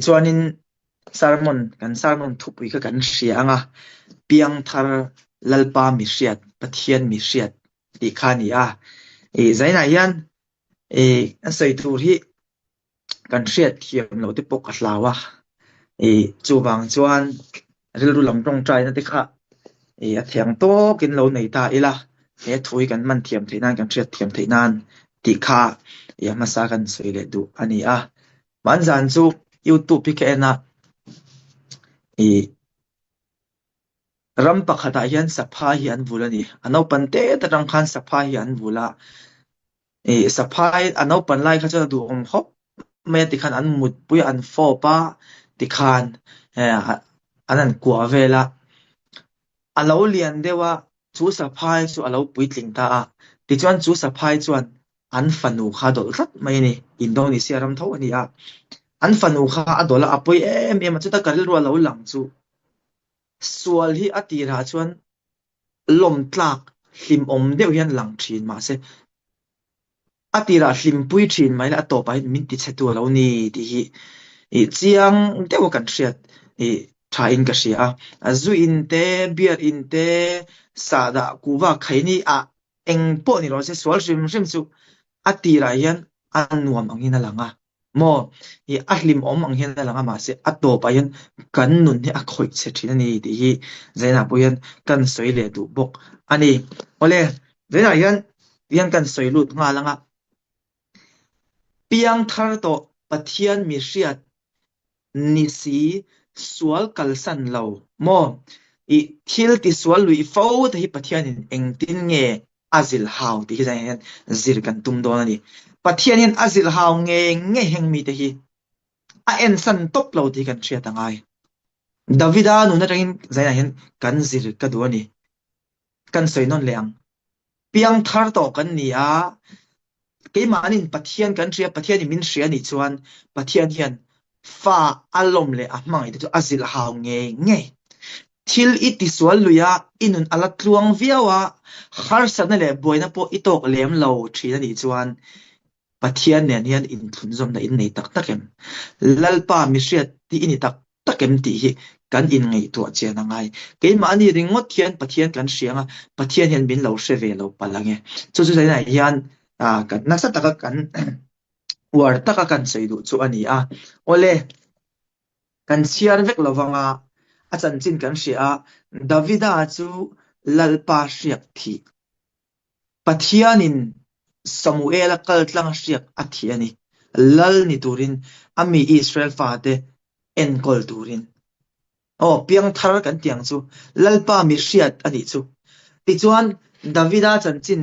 chuanin sermon kan sermon thupui ka kan hria anga piang thar lalpa mi hriat pathian mi hriat ti khani a zaina hian an sei tur hi kan hriat thiam lo te pok a hlawa chuwang chuan rilru lam tong trai na te kha a thiang to kin lo nei ta ila he thui kan man thiam theinan kan hriat thiam theinan ti kha masa kan soile du ani a man zan chu YouTube pi ke na ram pakhata hian sapha hi an vulani anau pante tarang khan sapha hi an vula sapha anau pan lai kha cha du om khop me ti khan an mut pui an fo pa ti khan anan kwa vela alo lian dewa chu sapha chu alo pui tling ta ti chuan chu sapha chuan an fanu kha dol rat mai ni Indonesia ram tho ani a an fanu kha adola apoi em chu ta karil ro lo lang chu sual hi atira chuan lom tlak hlim om deuh hian lang thin ma se atira hlim pui thin mai la to pa min ti chetu lo ni ti hi chiang deuh kan hriat tha in ka hria azu in te biar in te sada kuwa khaini a eng po ni ro se sual hrim chu atira hian anuam angina langa mo ahlim om ang hian langa ma se ato pa hian kan nun hi a khoi che thina ni ti hi zaina puyan kan soile du bok ani ole zaina hian kan soilut nga langa piang thar to pathian mi hriat ni si sual kalsan lo mo thil ti sual lui fo te hi pathian in engtin nge azil haw ti hi zaina zir kan tum don ani pathian in azil haw nge heng mi te hi a en san top lo ti kan hria tangai Davida nu na ring zaina hian kan zir ka du ani kan soinon leang piang thar to kan ni a ke manin pathian kan hria pathian min hria ni chuan pathian hian fa alom le a hmang i tu azil haw nge thil iti sual luya inun ala tluang viawa kharsan le boina po itok lem lo thina ni chuan pathian nen hian in thun zom na in nei tak takem lalpa mi hriat ti ini tak takem ti hi kan in ngei to chena ngai ke ma ani ringot hian pathian kan hrianga pathian hian bin lo hre ve lo palange chu zaina hian kan nasa taka kan war taka kan seidu chu ani a ole kan chiar vek lawanga achan chin kan hria Davida chu lalpa hriak thi pathianin Samuel kaltlang hriak athiani lal ni turin ami Israel fate enkol turin piang thar kan tiang chu lalpa mi hriat ani chu ti chuan Davida chanchin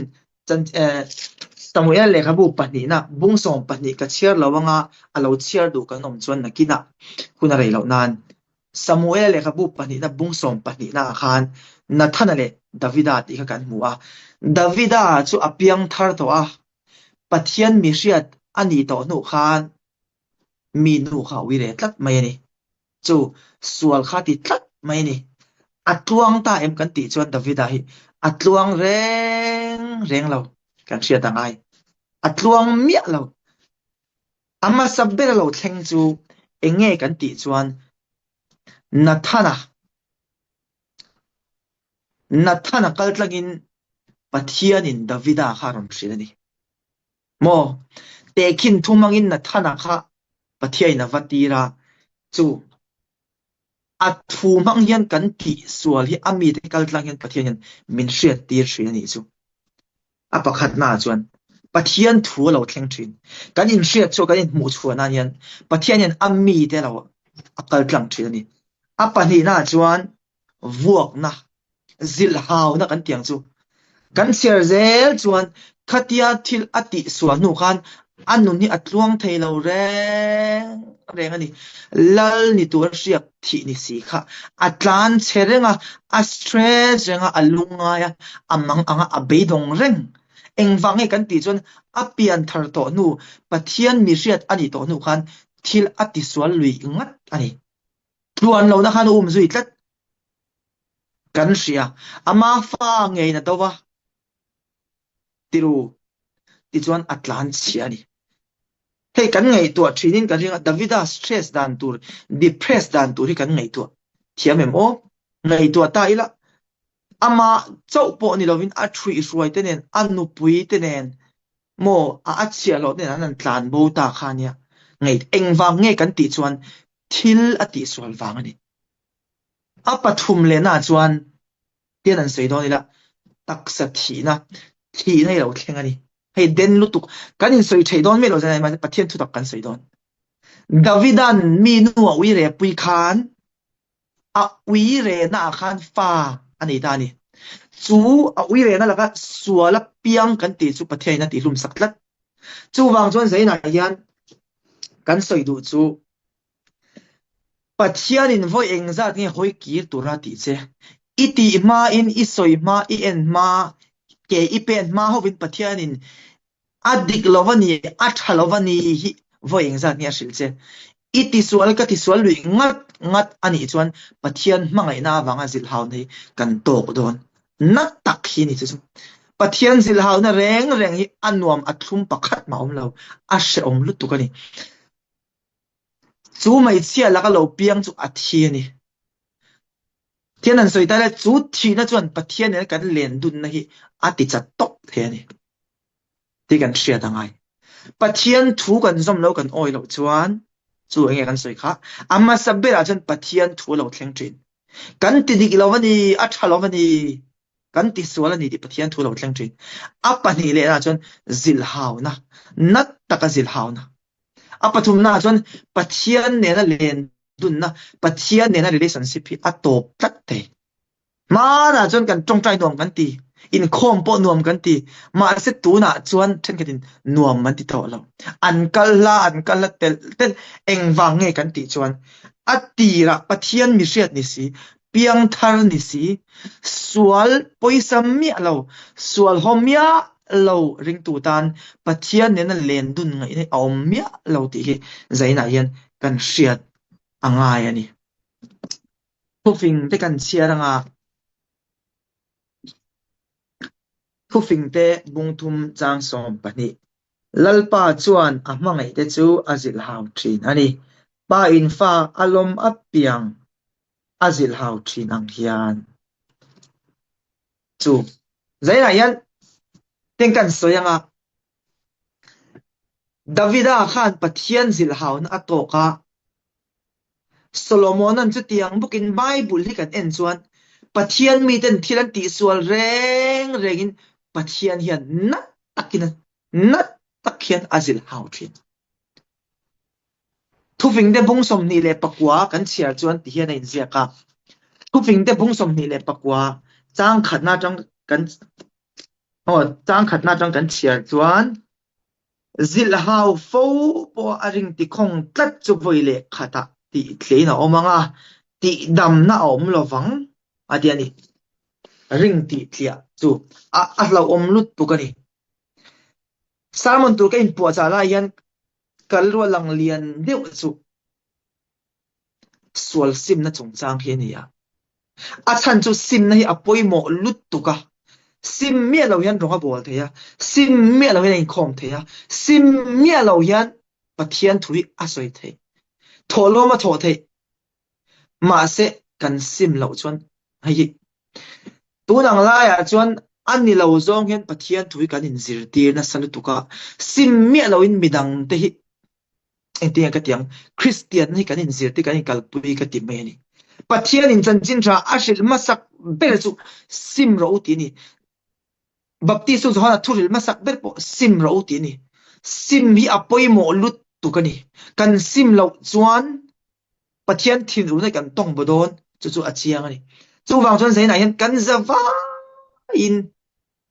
Samuel lekhabu pani na bungsom pani ka chiar lawanga alo chiar du kan om chuan nakina kuna rei lo nan Samuel lekhabu pani na bungsom pani na khan nathanale Davida ti ka kan muwa Davida chu apiang thar to a pathian mi hriat ani to nu khan mi nu kha wire tlat mai ni chu sual kha ti tlat mai ni atluang ta em kan ti chuan Davida hi atluang reng lo kan hria tangai atluang mia lo ama sabber lo thleng chu enge kan ti chuan nathana kaltlangin pathianin Davida kha ron hria ni mo tekin thumangin nathana kha pathiaina watira chu athumang hian kan ti sual hi ami te kaltlang hian pathian min hriat tir hria ni chu apakhat na chuan pathian thu lo thleng thin kan in hriat chu kan in mu chuana hian pathian hian ami te lo akaltlang thin ani apani na chuan vuak na zil haw na kan tiang chu kan siar zel chuan khatia thil ati sual nu khan anun ni atluang theilo reng ani lal ni tur hriak thi ni si kha atlan cherenga a stress renga alunga ya amang anga abeidong reng engwange kan ti chuan apian thar to nu pathian mi hriat ani to nu khan thil ati sual lui ngat ani tuan lo na khan zui tlat kan hria ama fa ngei na towa tiru ti chuan atlan chiani ให้กันไงตัวทรีนินกันเรียกดาวิดาสเตรสดันตัวดิเพรสดันตัวที่กันไงตัวเทียมเอ็มโอไงตัวตายละอามาเจ้าปอนี่เราวินอัตรีสวยเตเนนอันนุปุยเตเนนโมอัดเสียเราเนี่ยนั่นตานโบตาคาเนี่ยไงเอ็งวางไงกันติชวนทิลอติสวลวางนี่อัปทุมเลน่าชวนเตียนันสวยดอนี่ละตักสักทีนะทีให้เราเข่งอันนี้ให้เด่นลุตุกกันอินสวยเฉยดอนไม่เราจะไหนมาปะเทียนทุตักกันสวยดอนดาวิดันมีนัววิเรปุยคานวิเรน่าคานฟ้าอันนี้ตานี่จูวิเรน่าละก็สวลเปียงกันตีจูปะเทียนนั่นตีลุมสักลัดจูวางจวนใส่ไหนยันกันสวยดูจูปะเทียนินว่าเองจะเนี่ยหอยกีร์ตุระติเจอิติมาอินอิสอยมาอิเอ็นมาเกอิเป็นมาเขาเป็นปะเทียนินอดิกลวันนี้อัฐลวันนี้ว่าเองจะเนี่ยสิลเจอิติสวลก็ติสวลลุยงัดอันนี้จวนปะเทียนมังไงน่าวังสิลฮาวนี่กันโตกโดนนักตักหินี่จุปะเทียนสิลฮาวน่ะแรงฮีอันนวมอัดทุ่มปักขัดมาเราอาเชอมลุตุกันนี่จูไม่เชี่ยแล้วก็เราเปียงจูอัดเทียนี่เทียนนั้นสวยแต่ละจูทีน่ะจวนปะเทียนเนี่ยกันเลียนดุนนะฮีอาติจัดตกเทียนี่ที่กันเชียดังไงปะเทียนถูกันจอมเรากันอ้อยเราจวนจูเองกันสวยค่ะอามาสับเบลาจนปะเทียนถูเราแข็งจริงกันติดิกเราวันนี้อัฐเราวันนี้กันติสวลนี่ดิปะเทียนถูเราแข็งจริงอัปปะนี่เลยนะจนซิลฮาวนะนัดตะกซิลฮาวนะอัปปะทุมนะจนปะเทียนเนี่ยนะเลียนดุนนะปะเทียนเนี่ยนะ relationship อัตโตตัดเตมานะจนกันจงใจนวมกันตีอินโคมปนวมกันตีมาเสตูนะจวนเช่นกันนวมมันติดต่อเราอันกัลละเตลเอ็งวางเงกันตีจวนอัตตีระปะเทียนมิเชียดนิสีเปียงทาร์นิสีสวลปอยสมมีเราสวลหอมยาเราริงตูตานปะเทียนเนี่ยนั่นเลนดุนไงเนี่ยเอาเมียเราตีใจไหนยันกันเชียดอ่างไงอันนี้ผู้ฟิงได้กันเชียร์งาผู้ฟิงเตะบุงทุมจางสมปนิลัลปาจวนมังไงเตจูอาจิลฮาวทรีนอันนี้ป้าอินฟ้าอารมณ์อับเปียงอาจิลฮาวทรีนอังเฮียนจูใจไหนยันเต็งกันสวยงาดาวิดาขานปะเทียนจิลฮาวน์อัตโตกะโซโลมอนันจุดที่ยังบุกินไบเบิลที่กันเอ็นจวนปะเทียนมีแต่ที่ลันติสวลแรงปะเทียนเฮียนนัดตักเฮียนอาจิลฮาวทรีนทุฟิงเดบุงสมนี่เลยปักว่ากันเชียร์จวนที่เฮียนในเสียกะทุฟิงเดบุงสมนี่เลยปักว่าจางขัดหน้าจังกันจางขัดหน้าจังกันเชียร์จวนซิลฮาวโฟปออาริงติคงตัดจุบวยเล็กขัดติเลียนะอมังอ่ะติดำนะอมลวังอันเดียนี่ริงติเลียจูเราอมลุดตุกันนี่สามตัวก็อินปัวจ่าลายันกัลรัวลังเลียนเดียวจูสวลซิมนะจงจางเฮียนี่อ่ะฉันจูซิมนะฮีอปอยโมลุดตุกะซิมเมียเรายันร้องบอลเทียซิมเมียเรายันคอมเทียซิมเมียเรายันปะเทียนถุยอาศัยเทียโทโลมาโทเทียมาเสกันซิมเราจวนให้ตัวนังไล่จวนอันนี้เราจงเห็นปะเทียนถุยกันอินซิร์ตีนะสลุตุกะซิมเมียเราอินมิดังเทียเอ็นเตียงกันยังคริสเตียนให้กันอินซิร์ตีกันอินกัลปุยกันติเมนี่ปะเทียนอินจันจินทราอาศิลมาสักเบลจุซิมเราตีนี่บัพติสุจฮาทุริลมาสักเบลปซิมเราตีนี่ซิมฮีอปอยโมลุตตุกันนี่กันซิมเราจวนปะเทียนทิ้งรู้ในกันต้องบดอนจู่อาเจียงนี่จู่วางจวนใจไหนยันกันจะว่าอิน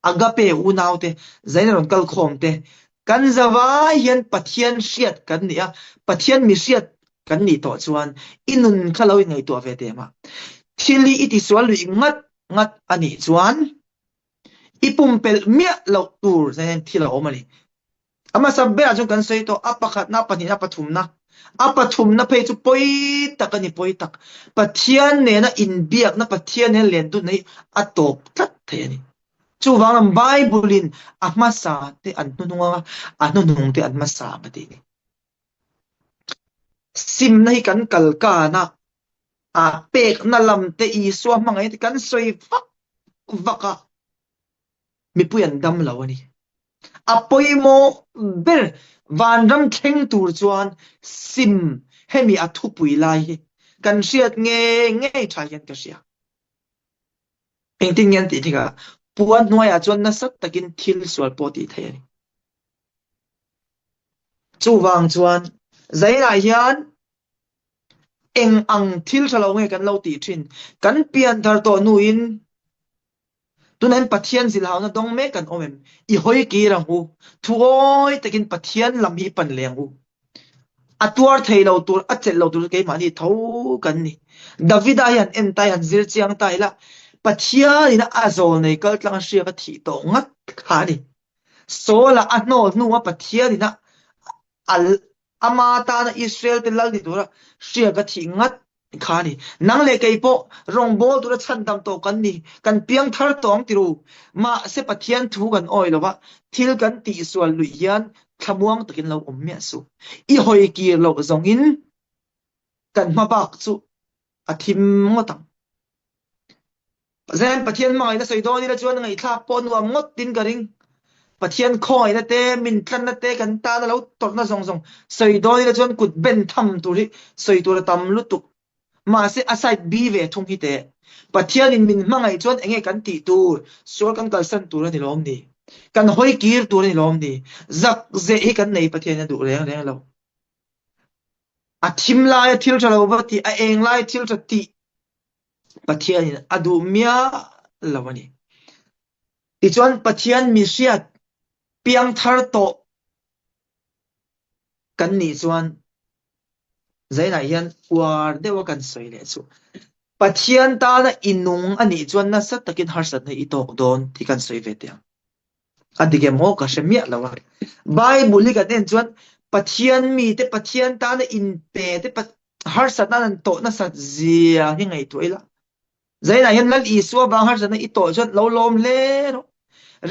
อากาเปอูนาวเตใจนั้นกัลคอมเตกันจะว่ายันปะเทียนเชียดกันนี่อ่ะปะเทียนมีเชียดกันนี่ต่อจวนอินุนข้าเรายังไงตัวเวเตมาที่ลีอิติสวลลุยงัดอันนี้จวนอีปุ่มเปลเมียเราตูร์ใจนั้นที่เราเอามานี่อามาสับเบลจงกันใส่ตัวอัปปะขัดนับปะนี่นับปะทุมนะอัปปะทุมนะเพจุปอยตักกันนี่ปอยตักปะเทียนเนี่ยนะอินเบียกนะปะเทียนเนี่ยเลียนตุนนี่อัตโตตัดเทียนี่จูวางลำไบเบิลินอัมาสาเตอันนุงเตอันมาสาปะเตนี่ ซิมนะกันกัลกานะเป็กนาลัมเตอีสวมังไงที่กันสวยวักมีปุยันดำแล้วนี่ปอยโมเบลวันรำเข่งตูร์จวนซิมให้มีทุปุยไลกันเสียดเงยทายันกันเสียเป็นติงยันติที่กะปวนหน่วยจวนนัสักตะกินทิลสวลปอติเทนจูวางจวนใจนายยันเอ็งอังทิลชะลาวเงกันเล่าตีทินกันเปลี่ยนทาร์โตนูอินตุนั้นปัทยันสิลาวนะต้องเมกันอมมอีหอยกีรังหูทุยตะกินปัทยันลำฮีปันเลียงหูตัวเทเราตัวเจเราตัวเกมันนี่เท่ากันนี่ดาวิดายันเอ็นตายันซิลเจียงตายละปัทยันนี่นะอาโซนนี่ก็ลังเชียร์ที่โตงัดขาดิโซละอันโนนัวปัทยันนี่นะอามาตานะอิสราเอลเป็นลักดิตัวละเชียร์ที่งัดขาดินังเลกัยโปรองโบตัวฉันดำโตกันนี่กันเพียงทาร์ตองติรูมาเสปัทยันถูกันอ้อยหรอวะทิลกันตีส่วนลุยยันขมวงตะกินเราเมียสุอีหอยกีเราจงอินกันมาบักสุทิมงตังเซนปัทยันมาอินะสวยดอนี่ละจวนไงทับปนว่างดดินกระริงปัทยันคอยนะเตมินทันนะเตกันตาเราตกนะทรงสวยดอนี่ละจวนกุดเบนทำตัวที่สวยตัวตำลุตุกมาเสอาศัยบีเวทงฮิเตปัทยันมินมังไงจวนเองกันตีตูสวกันกัลสันตัวนี่ล้อมนี่กันหอยกีร์ตัวนี่ล้อมนี่จักเจกันในปัทยันดูแรงเราทิมลายทิลชะลาวติเองลายทิลชะติปัทยันดูเมียลาวนี่ที่จวนปัทยันมีเสียเปียงทาร์โตกันนี่จวนใจนายยันวาร์เดวกันสวยเลยสุปัทยันตานะอินุงอันนี้จวนน่ะสักตะกินฮาร์สันในอีโตกโดนที่กันสวยเวทียงอันที่เกมโมก็เชมีอะไรวะไบเบิลกันเนี่ยจวนปัทยันมีแต่ปัทยันตานะอินเปแต่ปัทฮาร์สันนั้นโตน่ะสักเจียยังไงตัวละใจนายยันนั่นอีสัวบางฮาร์สันในอีโตจวนเราลมเล่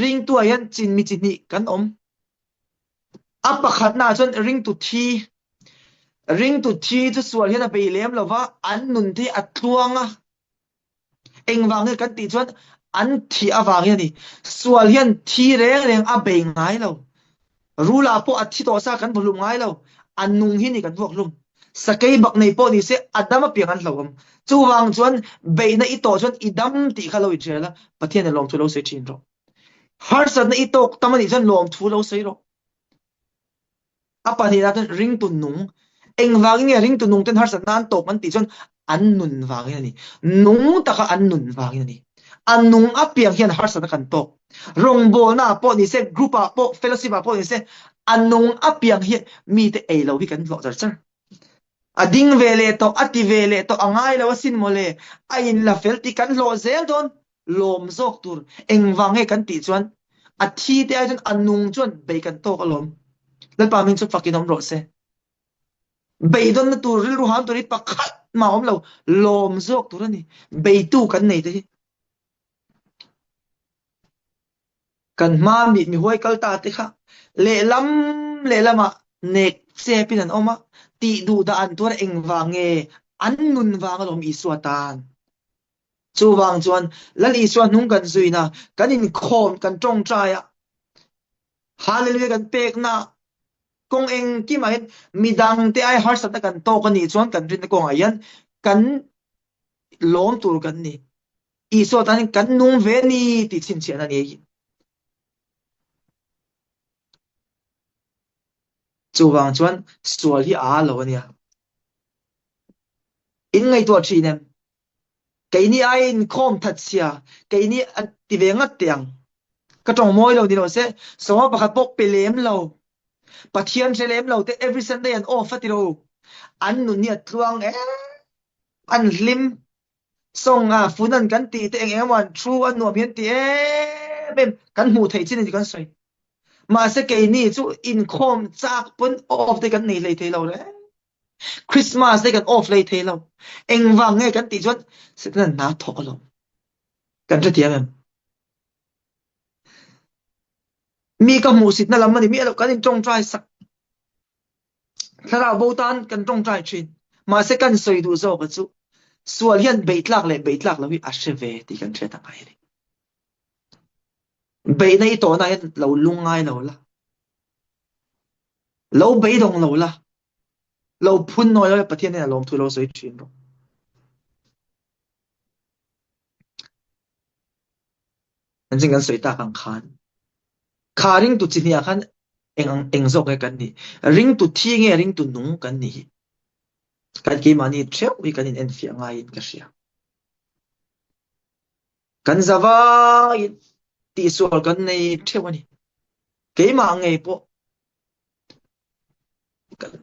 ริงตัวยันจินมีจินนี่กันปะขัดหน้าจนริงตุทีจะสวดเห็นไปเลี้ยมแล้วว่าอันนุนที่อัดลวงเอ็งวางเงินกันตีจนอันที่วางเงินนี่สวดเห็นที่เร่งเบ่งไงเรารู้ละพออัดที่ตัวซากันพลุงไงเราอันนุงเห็นนี่กันพวกลุงสกายบักในพอนี่เสียอัดดำมาเปลี่ยนกันเราจู่วางจนเบย์ในอีโตจนอีดำตีเขาเราอีเจละประเทศในลองทุเราเสียชินเราฮาร์สันในอีโตตั้งมันอีจนลองทุเราเสียเราปะที่นั้นริงตุนนุงเอ็งวางเนี่ยริงตุนนุงเต้นฮาร์สันนั้นตกมันตีจนอันนุนวางนี่นุงตะกะอันนุนวางนี่อันนุงเปียงเฮียนฮาร์สันกันตกรงโบน่าปอนี่เซกรุ๊ปปอเฟลโลชิปปอนี่เซอันนุงเปียงเฮียมีแต่เราวิกันหลอกจัดจังดิ้งเวเลโตอติเวเลโตอ่างไงแล้วว่าสินโมเลไอ้ลาเฟลติกันหลอกเซลตอนลมซอกตัวเอ็งวางให้กันตีจวนที่เดียวจนอันนุงจวนไปกันโตกลมแล้วปามินสุฟักกินน้ำรสเซ่เบย์ดอนตัวริลูฮันตัวนี้ปักขัดมาอมเราลมซอกตัวนี้เบย์ตู้กันไหนตัวนี้กันมามีหัวกัลตาติค่ะเล่ลำเน็กเซปินันออกมาตีดูดานตัวเองวางเงอันนุนวางลมอีสวตานจูวางจวนแล้วอีสวนนุ่งกันซุยนะกันอินโคมกันจงใจฮาเลลูยากันเปกนะกงเองกี่มาเห็นมีดังที่ไอฮาร์สัตกันโตกันนี่จวนกันรินกงอายันกันล้มตัวกันนี่อีสวนนั้นกันนุ่งเวนี่ติดสินเชียนั่นเองจูวางจวนสวที่อาโลเนี่ยอินไงตัวชีเนี่ยไก่นี่ไอ้คอมทัดเสียไก่นี่ติเวงัดเตียงกระจงมวยเราดิเราเสสมมติประคับปกเปลี่ยมเราปะเทียนเฉลิมเราแต่ every Sunday and off ที่เราอันนุนเนี่ยทวงอันลิมส่งฟูนันกันตีแต่เองวันทรูอันหน่วมเห็นตีเป็นกันหูไทยจีนที่กันใส่มาสักไก่นี่จู่อินคอมจากปน off ได้กันนี่เลยเทเราเลยคริสต์มาสได้กัน off เลยเทเราเองวางไงกันตีจนสิ่งนั้นน่าทอกเรากันจะเทียมมีกับหมูสิทธิ์นั่นละมันมีอะไรกันจงใจสัก ถ้าเราบูตันกันตรงใจชินมาเสกันสวยดูโซกจุส่วนเฮียนเบิดลักเลยเบิดลักแล้ววิอาเชเวที่กันเชื่อตั้งไงเลยเบิดในตัวนั้นเราลุงไงเราละเราเบิดตรงเราละเราพุ่นน้อยเราประเทศนี้เราทุเราสวยชินนั่นจริงกันสวยตากังคานขาริงตุจินยาคันเองโซกกันนี่ริงตุที่เงริงตุนุ่งกันนี่กันกี่มันนี่เชื่อวิกันอินเฟียงไงอินกันเสียกันจะว่าตีส่วนกันในเชื่อวันนี้กี่มันไงพอ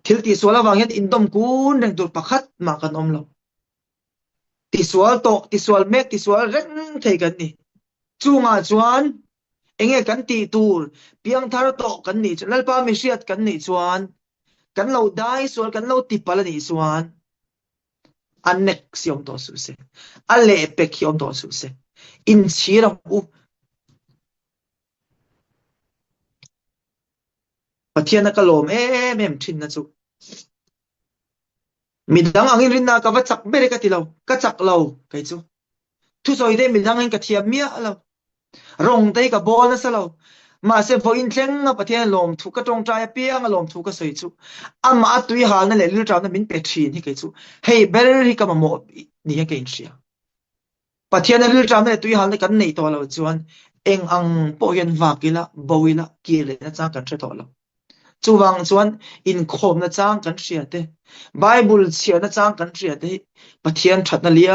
ทิลตีส่วนละวางยันอินดมกุนเรื่องตัวประคัดมากันอมเราตีส่วนโตตีส่วนเมกตีส่วนเร่งเทกันนี่จูงอาจวนเองกันตีตูร์เพียงทารโตกันนี่จนแล้วป้าไม่เชื่อกันนี่ชวนกันเราได้ส่วนกันเราติปละนี่ชวนอันเน็กซิอมตัวสุเซอันเล่เป็กซิอมตัวสุเซอินชีรังอุปะเทียนนักลมเมมชินนะจุมิดังอังอินรินนากะวัจักเบรกะติเรากะจักเราไกจุทุสอยเดมิดังอังกะเทียมเมียเรารงเตกะบอลนะซะเรามาเซฟอินเทงอะปะเทียนลมทุกกะตรงใจเปียงลมทุกกะสอยจุอัมมาตุยหาลนั่นแหละลิลจาวนั้นมินเปชีนฮิไกจุเฮ้เบรฮิกะมะโมนี่ฮะเกอินเชียปะเทียนลิลจาวนั้นตุยหาลกันnei toเราจวนเองอังปอยันวากิละบวิละกีเลนะจางกันเชตอเราจูวังจวนอินคมนะจางกันเชียเตไบเบิลเชียนะจางกันเชียเตปะเทียนชัดนะเลีย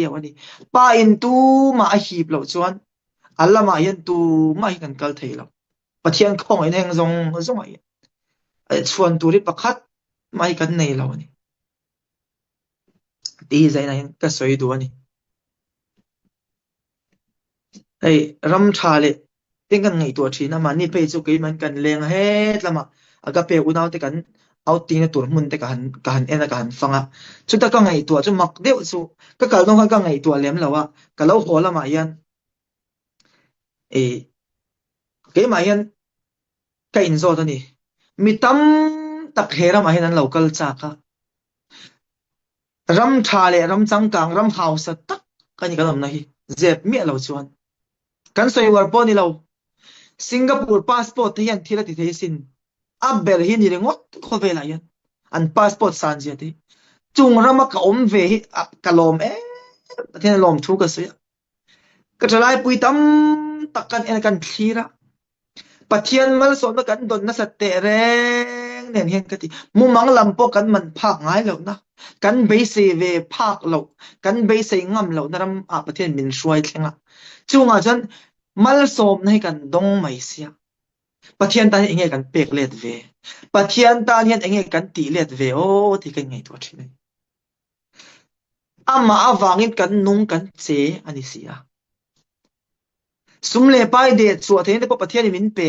วอันนี้ป้าอินตูมาฮีบเราจวนอัลละมายันตูมาฮิกันกัลเทเราปะเทียนของไอ้แหงซงไอ้ชวนตูริประคัดมาฮิกันในเรานี่ดีใจนะก็สวยดูนี่ไอ้รำชาเลเป็นกันไงตัวชีนะมันนี่ไปจุกมันกันเลงเฮ็ดละมาอากาเปอุนาวแต่กันเอาตีนตัวมุนแต่กันเอ็นกันฟังอ่ะชุดตะก็ไงตัวจุมักเดียวสุก็กล่าวต้องก็ไงตัวเลี้ยมแล้วว่าก็เล่าหัวละมายันเกมายันก็อินโซตัวนี้มีตั้มตักเฮระมายันนั้นเราก็จากะรำชาเลรำจังกังรำหาวสตักกันนี่ก็ลำนะฮีเจ็บเมียเราชวนกันสวยวอร์ปนี่เราสิงคโปร์พาสปอร์ตที่ยันที่ละที่เทสินอับเบลฮินี่เรื่องวัดข้อเวลายันอันพาสปอร์ตสัญญาที่จุงรามากับเวฮิอับกะลมที่นั่นลมทุกข์เสียก็จะไล่ปุยตั้มตักกันเองกันทีระปะเทียนมาสอนกันโดนนัสเตเรงเนี่ยเห็นกันที่มุมังลำพวกกันมันพักง่ายแล้วนะกันเบสเวพักเรากันเบสงำเรานะรำปะเทียนมินช่วยเช่งอ่ะจุงอาจารย์มาสอนให้กันดงไม่เสียปะเทียนตาเองกันเปกเล็ดเวปะเทียนตาเองกันตีเล็ดเวโอ้ที่กันไงตัวที่ไหนอามาวางินกันนุ่งกันเจอันนี้เสียสุมเลไปเดชสวดเห็นแต่ปะเทียนมินเป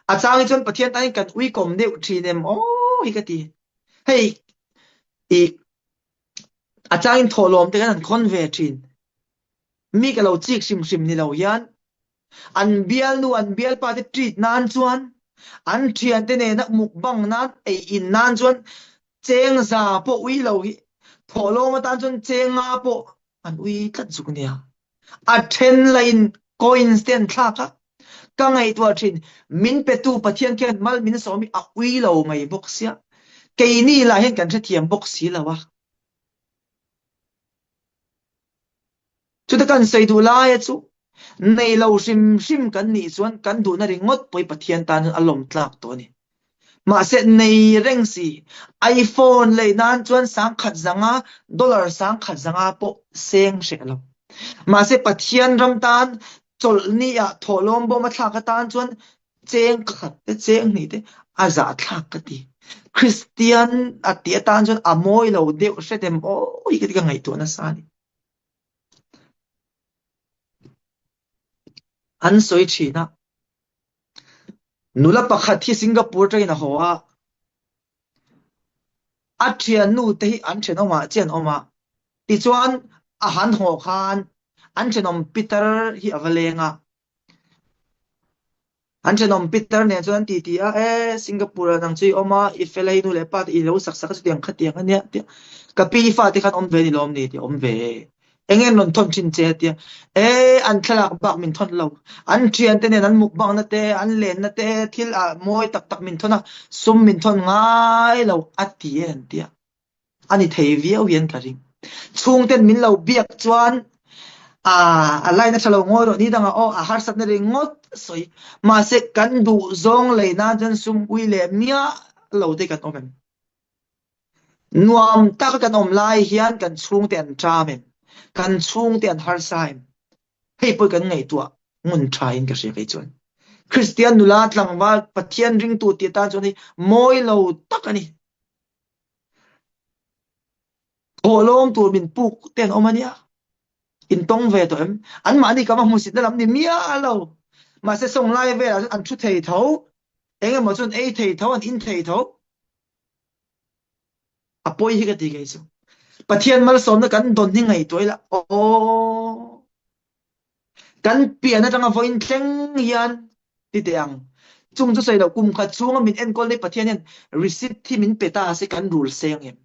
อาจารย์จนปะเทียนตากันวิกรมเดอุทีเนมโอ้ฮิกตีเฮ้ยอีกอาจารย์ทอลมแต่กันคอนเวทินมีกับเราจิกชิมนี่เรายันอันเบียลนูอันเบียลปาเตตรีนานจวนอันเทียนเตเนนักมุกบังนั้นไออินนานจวนเจงซาปวิเราทอลมาตานจนเจงอาปอันวิตัดสุกเนี่ยอัดเทนไลน์โคอินสแตนต์ทักะก็ไงตัวทินมินเปตูปะเทียนแค่มัลมินสอมีอักวิเราไงบอกเสียเกยนี่ละเห็นกันเทียมบอกสีละวะจุดกันใส่ดูลายจุในเราชิมกันนี่ส่วนกันดูนั่นเองงดไปปะเทียนตาอารมณ์ตลากตัวนี้มาเสร็จในเร่งสีไอโฟนเลยนั้นส่วนสังขัดสังอาดอลลาร์สังขัดสังอาปะเสียงเสียเรามาเสร็จปะเทียนรำตาลจลนี่อะทอลมบ่มาทักตานส่วนเจงขัดเจงนี่เดอาจาทักกตีคริสเตียนอติยตานส่วนอโมยเราเดียวเสด็จโอ้ยก็ที่ไงตัวนั้นซานี่อันสวยชีนะนุลปะขัดที่สิงคโปร์ใจนะหัวอัจฉริยนูเตอันเชนออกมาเจนออกมาติจวนอาหารหัวคานอันเชนอมปีเตอร์ฮิอเวเลงะ อันจะนอมปีเตอร์เนี่ยจนตีสิงคโปร์นังจุยออกมาอีเฟลายนูเลปัดอีเลวสักเตียงขัดเตียงอันเนี้ยกับปีฟ้าที่ขัดอมเวนี่ลมนี่ที่อมเวเองนนทนชินเจเตียอันทลากบักมินทนเราอันเชียนเตเนี่ยนั้นมุกบังนะเตอันเลนนะเตทิลมวยตักมินทนนะซุมมินทนง่ายเราอัดเตียนเตียอันนี้เทวีเอาเวียนกันริงช่วงเต้นมินเราเบียกจวนอะไรนะฉลองงดนี่ดังอาหารสัตว์นี่งดสวยมาเสกกันดูซองเลยนะจนซุมวิเลเมียเราได้กันอมนวมตักกันอมลายเฮียนกันช่วงเต้นจามกันช่วงเต้นฮาร์ไซม์ให้เปิดกันไงตัวงุนทรายกันเสียไปจนคริสเตียนนุลาดหลังว่าปะเทียนริงตัวตีตาจนนี่มวยเราตักกันนี่โอโลมตัวบินปุกเต้นออกมาเนี่ยอินตงเวตัวอันมานี่ก็มามุสิตลำนี่เมียเรามาเสส่งไล่เวลาอันชุดเทยเท้าเองมาจนเทยเท้าอันอินเทยเท้าอปอยให้กันดีกันสิปะเทียนมาสอนกันโดนยังไงตัวละโอ้กันเปลี่ยนนะจังหวะอินเทงยันติดยังจุงจะใส่เรากุมขัดช่วงมินเอ็นก็เลยปะเทียนเนี่ยรีสิทที่มินเปตาสิกันรูลเซียงเอง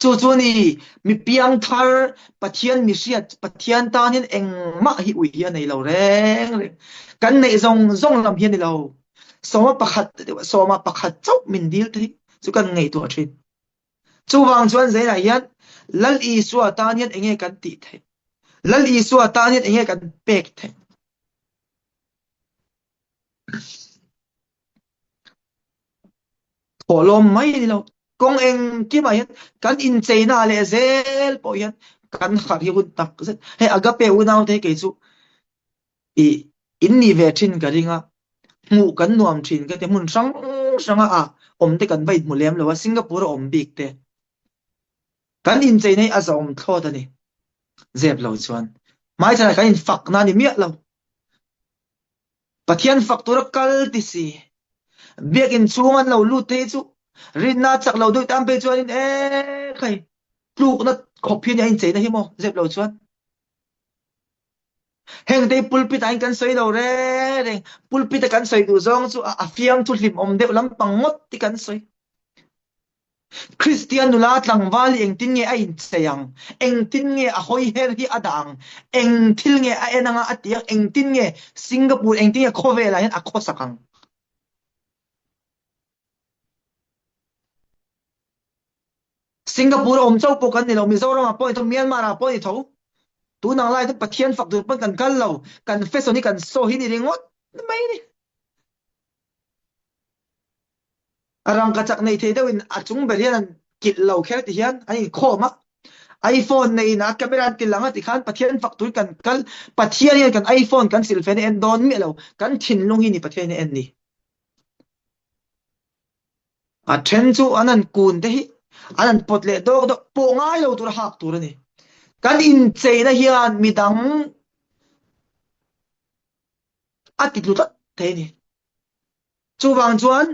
จู่ๆนี่มีเพียงทาร์ปะเทียนมีเสียปะเทียนตาเนี่ยเองมาหิวเฮียในเราแรงเลยกันในซงลำเฮียในเราสมาประคัดเจ้ามินดิลที่สุกันไงตัวชินจู่วางชวนใจไหนยันลัลอีสัวตาเนี่ยเองกันติดให้ลัลอีสัวตาเนี่ยเองกันเปกให้ขอลมไม่ในเรากงเองกี่มายันกันอินเจน่าเลเซลปอยันกันขัดที่คุณตักเสให้อากาเปอุนาวเทกิจุอินนี่เวทินกันริงอ่ะหมู่กันนวมทินกันแต่มุนสังอมเตกันไปหมู่เลี้ยมเลยว่าสิงคโปร์อมบิกเตกันอินเจนี่อาจจะอมทอดนี่เจ็บเราชวนไม่ใช่กันอินฝักนั่นนี่เมียเราปะเทียนฝักตัวกัลติสีเบียกินชูมันเราลูเทจูรินนาจากเราด้วยตามไปชวนนี่ใครปลูกนัดขบเพียนอินเจนี่ฮิโมเจ็บเราชวนเฮงได้ปุลปิตายกันสวยเราเร่ปุลปิตกันสวยดูซองจูอาฟิมทุลิมอมเดวลำปังมดที่กันสวยคริสเตียนนุลาตลังวาลีเองทิ้งเงอินเซียงเองทิ้งเงอหอยเฮร์ที่อดังเองทิ้งเงอเอ็นงอาเตียงเองทิ้งเงสิงคโปร์เองทิ้งเงโคเวลาเห็นอโคสักังสิงคโปร์อมเจ้าปกันนี่เรามิโซรามาปอยทั้งเมียนมาราปอยทั้งตัวนางไล่ทั้งปะเทียนฝักตัวเป็นกันเรากันเฟสโซนี่กันโซฮินี่เรงดไม่นี่อารมณ์กระจักในเทเดวินอาจุงเบรียนกิดเราแค่ที่ยันอันนี้ข้อมะไอโฟนในนักแคมเปญติลังติขันปะเทียนฝักตัวกันปะเทียนกันไอโฟนกันซิลเฟนเอ็นโดนมีเรากันทิ้งลงหินี่ปะเทียนเอ็นนี่เทรนจูอันนั้นกูนเดฮิอันนั้นปดเล่ดอกปูง่ายเราตัวหักตัวนี่กันอินเจนะเฮียนมีดังติดลุตเทนี่จูบางจวน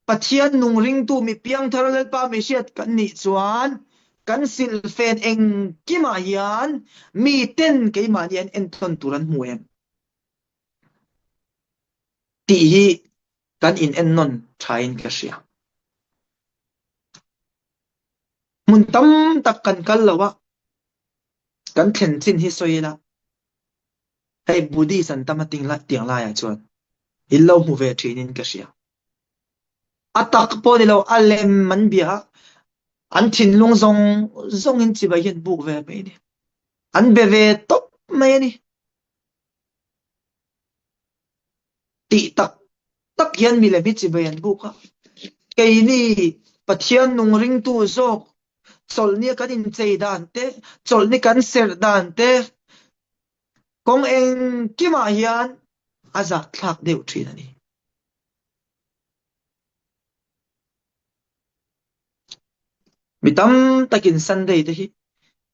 ปะเทียนนุ่งริงตูมีเพียงทาร์เลปาไม่เชียดกันนี่จวนกันซิลเฟนเองกี่มาเฮียนมีเต้นกี่มาเฮียนเอ็นทนตุรันหัวตีฮีกันอินเอ็นนนทายน์กระเชียมุนตั้มตักกันแล้ววะกันเข็นสินฮิสวยละให้บูดีสันตั้มติงละเตียงลายจวนอิลโลหูเวทีนินกระเชียตักพอดีเราอัลเลมมันเบียอันทิ้งลงซงอินจิบะยันบุกเวไปนี่อันเบเวตบไม่นี่ตีตักยันมีเลมิจิบะยันบุกะไอ้นี่ปะเทียนนุ่งริงตู้โซกจอลนี่กันอินเจดันเตจอลนี่กันเซอร์ดันเตกงเองกี่มาเฮียนอาจจะทักเดียวทีนั่นนี่มิตำตะกินซันเดย์เดฮิ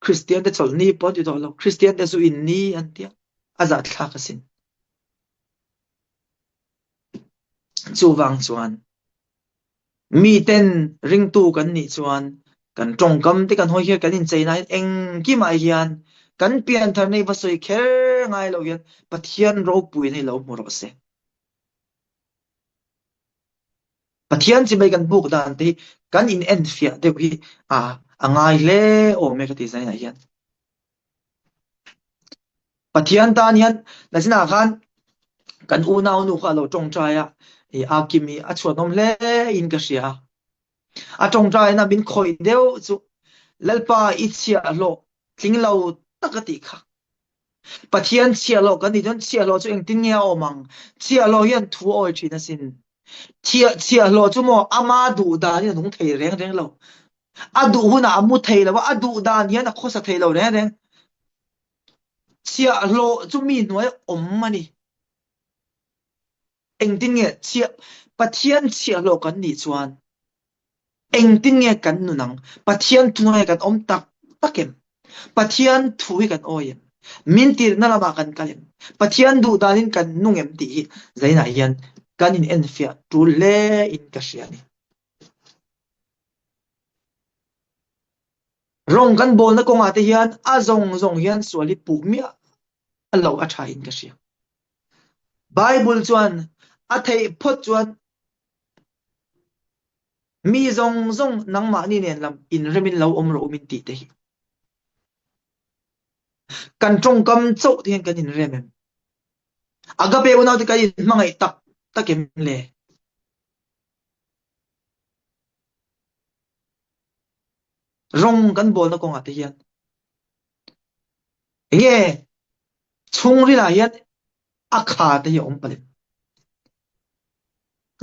คริสเตียนเดจอลนี่พอดีตัวเราคริสเตียนเดสุอินนี่อันเดียอาจจะทักสินจูวังจวนมีเต้นริงตู้กันนี่จวนกันตรงกำที่กันหอยเฮียกันอินใจนะเองกี่มาเฮียนกันเปลี่ยนทางในภาษาเค ngai lo hian pathian ro pui nei lo mu ro se pathian chi mai kan buk dan te kan in en fia de hi angai le o me ka ti sai na hian pathian tan hian la sina khan kan u nau nu kha lo tong chaya akimi a chuanom le in ka sia a tong chai na bin khoi deu chu lalpa ichia lo tling lo takati kha pathian chia lo kan ni don chia lo chu eng tin nya omang chia lo hian thu oi thina sin chia lo chu mo ama du da ni nung thei reng reng lo adu huna amu thei lo adu da ni na khosa thei lo reng reng chia lo chu mi noi om mani eng tin nge chia pathian chia lo kan ni chuan eng tin nge kan nu nang pathian thu noi kan om tak takem pathian thu hi kan oyen min tir na lama kan kalem pathian du danin kan nungem ti zaina hian kan in enfia tu le in kashiani rong kan bol na konga te hian a zong hian suali pu mi alo a tha in kashia bible chuan a thei phot chuan mi zong nang ma ni nen lam in remin lo om ro min ti te hi kan trong kam chau te kan in remem aga be una te kai mangai tak takem le rong kan bol na konga te hian nge chung ri la hian a kha te hi om pale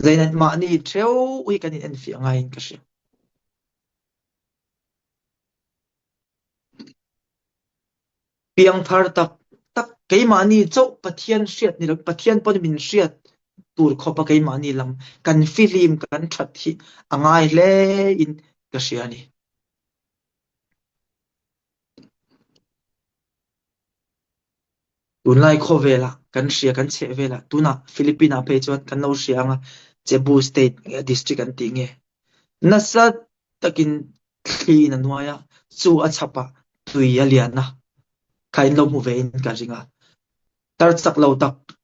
zainat ma ni treu ui kan in fi ngai in kashi piang thar tak kai ma ni chau pathian hriat ni lo pathian pon min hriat tur khopa kai ma ni lam kan film kan that hi angai le in kashi ani tunlai khovela kan ria kan che vela tuna Filipina pe chuan kan lo rianga Cebu State district an ti nge nasa takin thli na nuaya chu a chapa tui a liana kain lo mu ve in ka ringa tar chak lo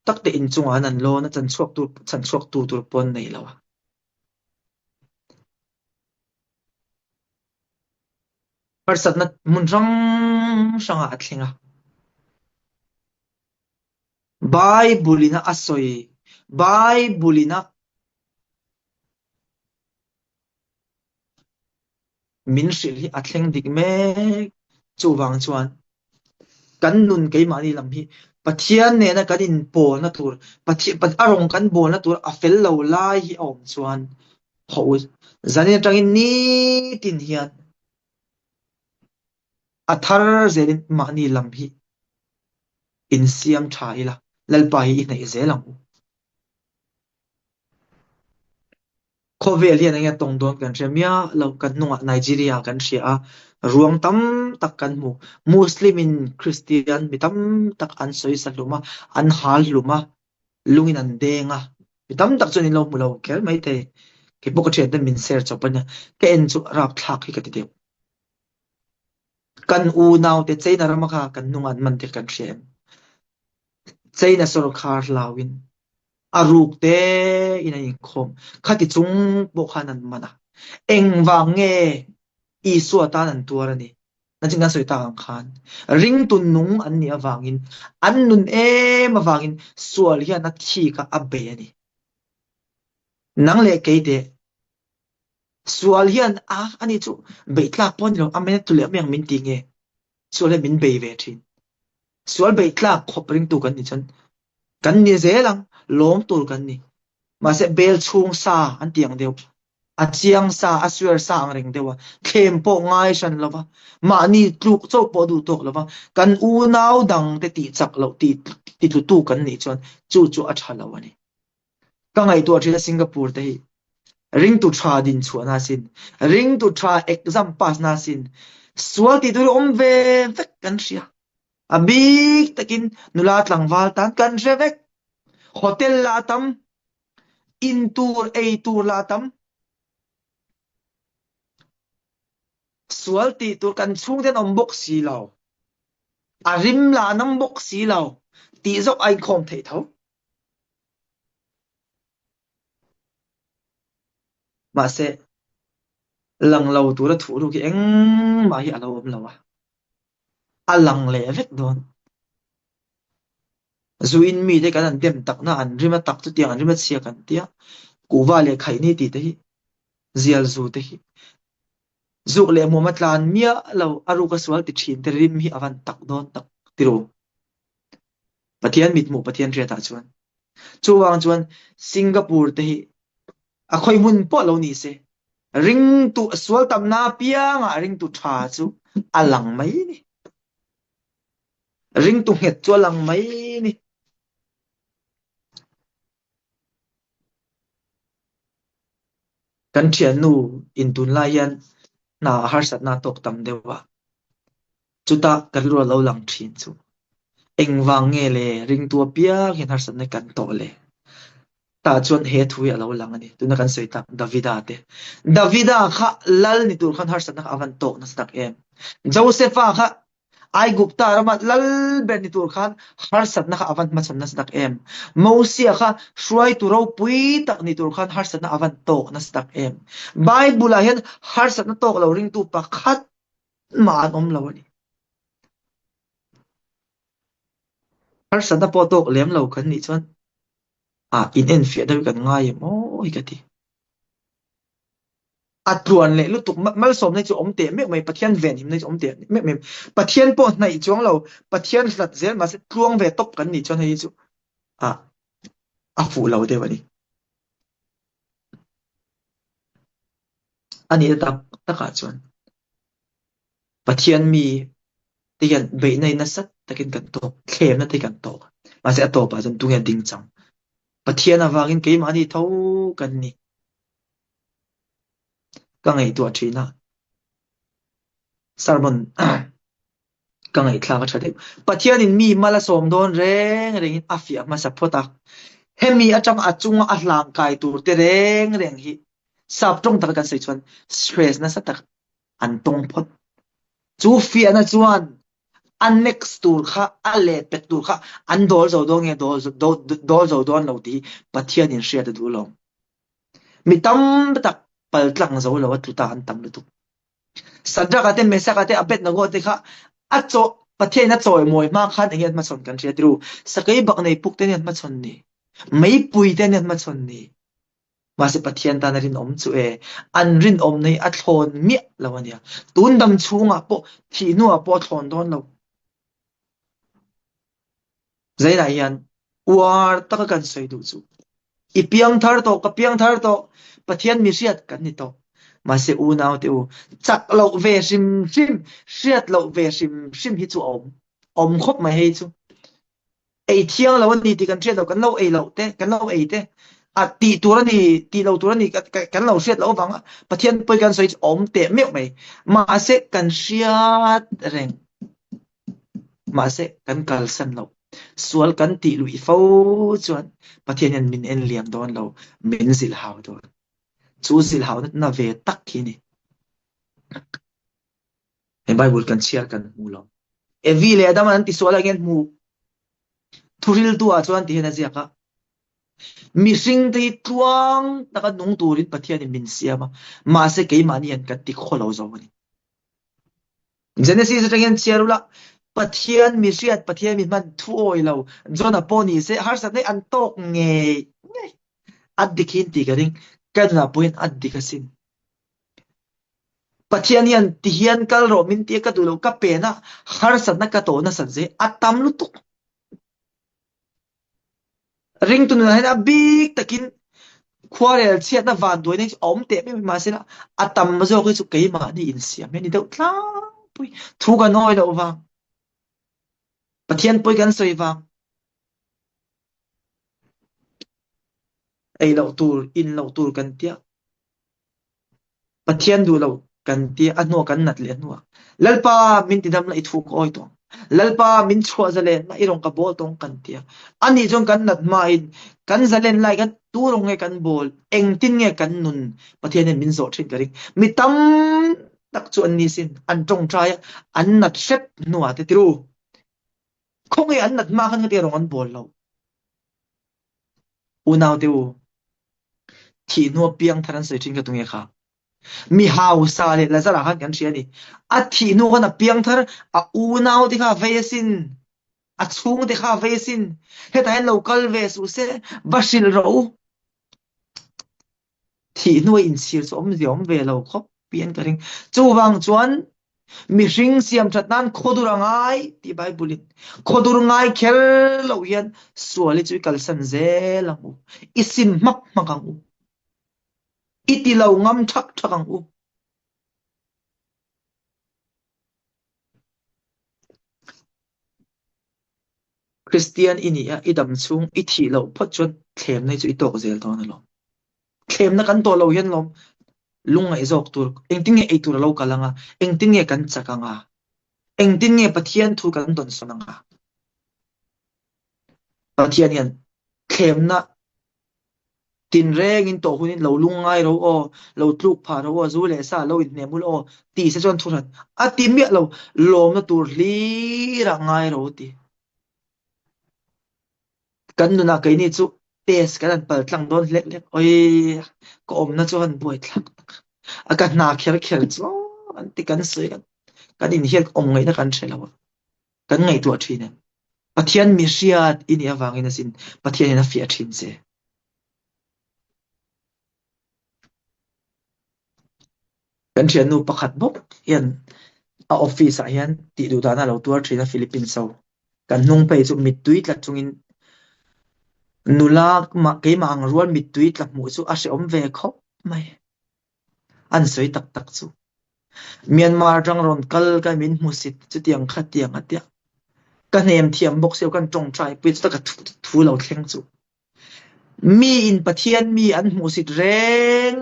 tak te in chunga nan lo na chan chuak tu tur pon nei lawa parsat na mun rang sanga athlinga Bible asoi Bible min hril hi athleng dik me chuwang chuan kan nun ke mani lam hi pathian ne na kan in pol na tur pathian arong kan bol na tur a fel lo lai hi om chuan ho zani tangin ni tin hian athar zelin mani lam hi in siam thaila lalpa hi nei zelang khovel hian anga tongdon kan remia lo kan nunga Nigeria kan ria ruang tam tak kan mu muslimin christian mitam tak an soi saluma an hal luma lungin an denga mitam tak chunin lo mulo kel mai te ke pok the den min share chopanya ke en chu rap thak hi ka ti deu kan u naw te cheina ramaka kan nungan man te kan rem cheina sarkar lawin aruk te ina in khom khati chung bo khanan mana engwang nge isu atanan tuarani najinga soita ang khan ring tun nung an ni awangin an nun awangin sual hian na thi ka abe ani nang le keite sual hian ani chu beitla pon lo amen tu le meng min ti nge sual min be ve thin sual beitla khop ring tu kan ni chan kan ni zelang lom tur kan ni ma se bel chung sa an tiang deu a chiang sa a suar sa ang ring dewa thlem po ngai san lova ma ni tluk chau po du tok lova kan u nau dang te ti chak lo ti tu kan ni chon chu a thala wani ka ngai tu athila Singapore te ring to try din chuana sin ring to try exam pass na sin sual ti dur om ve vek kan ria a big takin nulat langwal tan kan revek hotel la tam in tour a tour la tam sual ti tur kan chung den om bok si law arim la nam bok si lo ti zok ai khom thei tho ma se lang lo tu la thu ru ki eng ma hi alo om lo alang le vek don zuin mi de kan dem tak na an rima tak tu tiang an rima sia kan tia ku wa le khai ni ti te hi zial zu te hi zuk le mo matlan mia lo aru ka swal ti thin te rim hi awan tak don tak tiro pathian mit mu pathian ria ta chuan chuwang chuan Singapore te hi a khoi mun po lo ni se ring tu swal tam na pianga ring tu tha chu alang mai ni ring tu het chu alang mai ni kan thian nu in tun la yan na har sat na tok tam dewa chuta kan ro lo lang thin chu engwang nge le ring tu pia hin har sat na kan to le ta chuan he thui alo lang ani tuna kan soita Davida kha lal ni tur khan har sat na avan to na stak em Josepha kha ai gupta ramat lal ben ni tur khan har sat na avan ma chon na stak em Mosia kha shruai tu ro pui tak ni tur khan har sat na avan to na stak em Bible a hian har sat na tok lo ring tu pakhat man om lo ni har sat na potok lem lo kan ni chuan in en fia da kan ngai mo hi ka ti atruan le lutuk mal som nei chu omte mek mai pathian ven him nei chu omte mek pathian po nei chuang lo pathian slat zel ma se tluang ve top kan ni chon hei chu a fu lo de wani ani ta ka chuan pathian mi tian be nei na sat takin kan to khem na te kan to ma se to pa jan tu nge ding chang pathian awangin ke ma ni tho kan ni ka ngai tu athina sermon ka ngai thla ka thade pathian in mi mala som don reng in afia ma sapota hemi atang achunga ahlang kai tur te reng hi sap tong tak kan sei chuan stress na satak an tong phot chu fia na chuan an next tur kha ale pek tur kha an dol zo dong e dol zo don lo ti pathian in share du long mi tam tak pal tlang zo lo tu ta an tam lu tu sadra ka te mesa ka te apet na go te kha acho pathian na choi moi ma khan enget ma chon kan ria tru sakai bak nei puk te net ma chon ni mai pui te net ma chon ni ma se pathian ta na rin om chu e an rin om nei a thlon mi lawania tun dam chunga po thi nu a po thlon don lo zaina yan war ta kan soi du chu ipiang thar to ka piang thar to pathian mi riat kan ni to ma se u naw te u chak lo ve sim riat lo ve sim hi chu om khop ma hei chu ei thiang lo ni ti kan riat lo kan lo ei lo te kan lo ei te ti lo turani kan lo riat lo wanga pathian poi kan soi om te mek mai ma se kan riat reng ma se kan kal san lo sual kan ti lui fo chuan pathian min en liam don lo min zil haw don chu zil haw na ve tak hi ni e bible kan share kan mu lo e vi le adam an ti sual again mu thuril tu a chuan ti hena zia ka mi sing te tuang taka nung turin pathian min siama ma se ke mani an kan ti kholo zo ni Genesis atangin chiarula pathian mi riat pathian mi man thu oi lo jona poni se har sat nei an tok nge addikin ti garing kadna point addikasin pathian yan tihian kal ro min ti ka dulo ka pena har sat na ka to na san je atam lu tuk ring tu na hena big takin khwarel chiat na van doi nei om te me ma se na atam ma zo ki chu ke ma ni in siam ni deuh tla pui thu ka noi lo wa pathian poi kan soi wang ei lo tur in lo tur kan tia pathian du lo kan tia anho kan nat le anwa lalpa min tidam la ithu ko oi to lalpa min chua zalen na irong ka bol tong kan tia ani jong kan nat ma in kan zalen lai kan turong nge kan bol eng tin nge kan nun pathian min zo thin garing mi tam tak chu an ni sin an tong trai an nat set nuwa te tru คงไอ้อันนัดมากันก็เดี๋ยวรองอันบอลเราอุณาวเดียวที่นัวเปียงทารันสวยจริงกับตรงนี้ค่ะมีฮาวซาเลและจะรักกันเชียนี่อัฐินัวกันเปียงทารอุณาวที่ข้าเวสินอัดซุงที่ข้าเวสินเฮตัยโลกัลเวสุเซบัชิลเราที่นัวอินซีร์สมเดียมเวลาคบเปียงกันเองจูวังจวนมีริงเสียมจัดนั้นโคดูรังไงที่ไบเบิลินโคดูรังไงเคลเราเห็นส่วนที่จุยกัลสันเซลังอูอิสิมมักมักังอูอิติเรางำทักกังอูคริสเตียนอินี่อิดำซุงอิที่เราพัดจนเข็มในจุยโตกเซลตอนนั้นหรอเข็มนักกันตัวเราเห็นลมลุงไอ้จอกตัวเองติ้งไอ้ตัวเรากำลังเองติ้งไอ้กันจักงาเองติ้งไอ้ปะเทียนถูกกันตนสนังปะเทียนยันเข้มนะตินแรงอินโตหุ่นเราลุงไงเราเราทุกพาเราจูเลซ่าเราอินเนมุลตีเสจวนทุรันติเมียเราลมนะตัวลีรังไงเราตีกันดูนะกันนี่จูเตสกันเปิดหลังโดนเล็กๆโอ้ยก็อมนะจวนบวยหลังอาการหนักเขียวจูอันที่กันสวยกันอินเฮียอมไงนะกันใช่แล้วกันไงตัวทีเนี่ยปะเทียนมีเสียดอินเอวังอินสินปะเทียนน่ะเฟียทินเซกันเทียนนูประคัดบกยันออฟฟิศยันติดูดานาเราตัวทีนะฟิลิปปินส์กันนุ่งไปจุมิดตุยตละจงอินนูลากมาเกยมังรวนมิดตุยตละมูจูอาเซอมเวคบไม่อันสวยตักจูเมียนมาจังรอนกัลกันมินมุสิตจุดยังขัดยังอัดยากันเนมเทียมบกเซลกันจงใจปิดตะกัดทูเราเข่งจูมีอินปะเทียนมีอันมุสิตเร่ง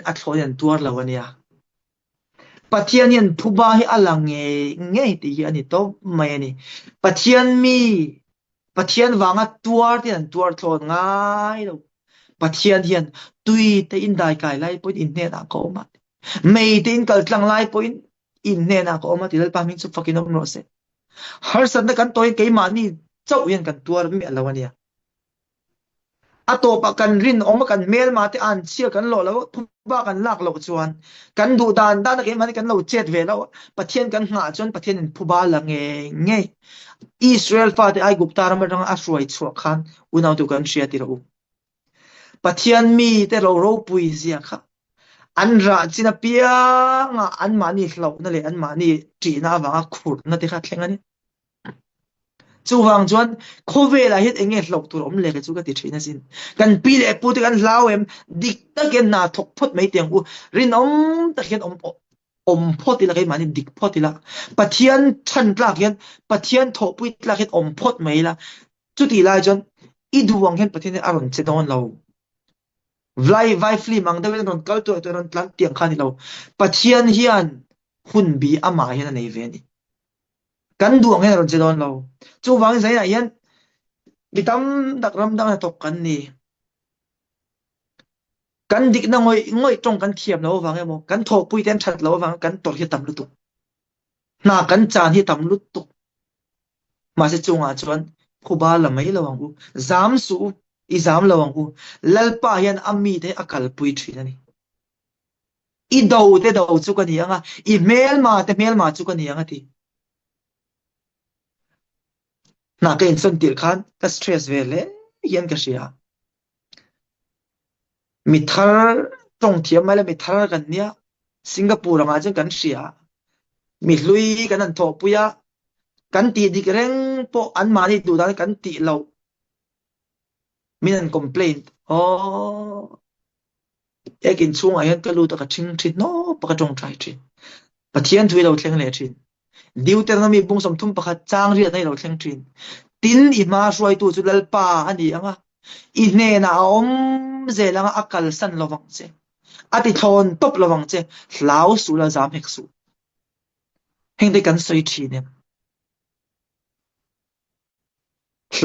อัดโอยอันตัวเราวันนี้ปะเทียนยันผู้บ้าให้อลังเงตีอันนี้โตไม่นี่ปะเทียนมีปะเทียนวางตัวที่อันตัวโทนง่ายเราปะเทียนยันตุยแต่อินได้กายไล่ปุ่นอินเนน่ะก็มาไม่ตินกัลตังไล่ปุ่นอินเนน่ะก็มาที่เราพามินสุฟักินอมโนเซฮาร์สันนักันตัวเองเกยมานี่เจ้ายันกันตัวเราไม่อะไรวันนี้อตัวปกันรินออกมากันเมลมาที่อ่านเชื่อกันโลแล้วผู้บ้ากันลากโลจวนกันดูดานด้านนักเอ็มันกันโลเจ็ดเวแล้วประเทศกันหาจนประเทศผู้บ้าละเงยอิสราเอลฟาที่ไอ้กุปตารมันรังอัศวยชัวขันอุณาตุกันเชียติเราประเทศมีแต่เราปุยเสียค่ะอันราจินเปียงอันมานี่เรานั่นเลยอันมานี่จีน่าวังขุดนั่นที่ขัดแข่งอันนี้จูวังจวนโควิดละฮิตเองหลอกตัวอมเล็กจูก็ติดชีนสินกันปีเล็กพูดกันลาวดิกตะเกนนาทกพดไม่เตียงกูรินตะเกนพดที่ละเกมันดิกพดที่ละปะเทียนชันตะเกนปะเทียนทปุยละเกนพดไม่ละจุดที่ละจนอีดูวังเห็นปะเทียนอารมณ์เจดอนเราไวฟลีมังเดวินนนกัลตัวนั้นตั้งเตียงขันเราปะเทียนเฮียนหุ่นบีอามาเฮียนในเวนี่กันดวงให้เราจะโดนเราจูวังใจไหนยันบิดำดักรำดังตกกันนี่กันดิกนั่งงอยตรงกันเทียมเราฟังไงโมกันทบปุยเต็มชัดเราฟังกันตัวที่ต่ำลุตุหน้ากันจานที่ต่ำลุตุมาเสจงอาจวนผู้บ้าละไม่ระวังกูจามสูอีจามระวังกูลัลป้ายันอามีได้อากาศปุยทีนั่นนี่อีดาวแต่ดาวจุกันยังอ่ะอีเมลมาแต่เมลมาจุกันยังอ่ะทีน่าเกณฑ์ส่วนตีร์ขันก็สเตรสเวลเลยยันก็เสียมิทาร์ตรงเทียมไม่เลยมิทาร์กันเนี่ยสิงคโปร์มาจังกันเสียมิลุยกันนั่นทอปุยะกันตีดิกเร่งพออันมานี่ดูได้กันตีเรามีนั่นคอมเพลนอ๋อเอกินช่วงอายันก็รู้ตะกัชิงชินโน่ปะกะจงใจชินปะเทียนทุยเราเทงเลยชินดิวเตอร์นมีบุงสมทุมปะกะจางเรียนให้เราเทงชินตินอิมาช่วยตัวจุดลป้าอันนี้อ่ะอินเนน่าอมเจลังอักลสันระวังเจอติทอนตบระวังเจลาวสุลาจามเฮกสุเฮงได้กันสวยทีเนี่ย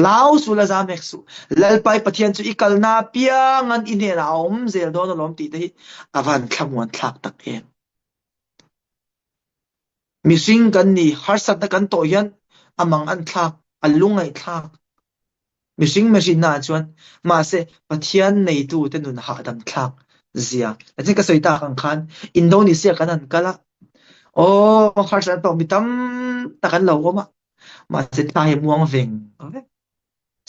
ลาวสุลาจามเฮกสุลัลไปปะเทียนจุอีกลนาเปียงันอินเนน่าอมเจลโดนล้อมตีได้อวันขมวนทักตักเองมิสิงกันนี่ฮาร์สัตกันโตยันอามังอันทัก อันลุงไงทากมิสิงมิสินนาจวนมาเสปะเทียนในตูเตนุนหาดำทากเสียแต่จริงก็สวยตาขังคันอินโดนีเซียกันนั่นก็ละโอ้ข้าฉันต้องมีตั้มตะกันเหล่ามาเสตายม่วงเวง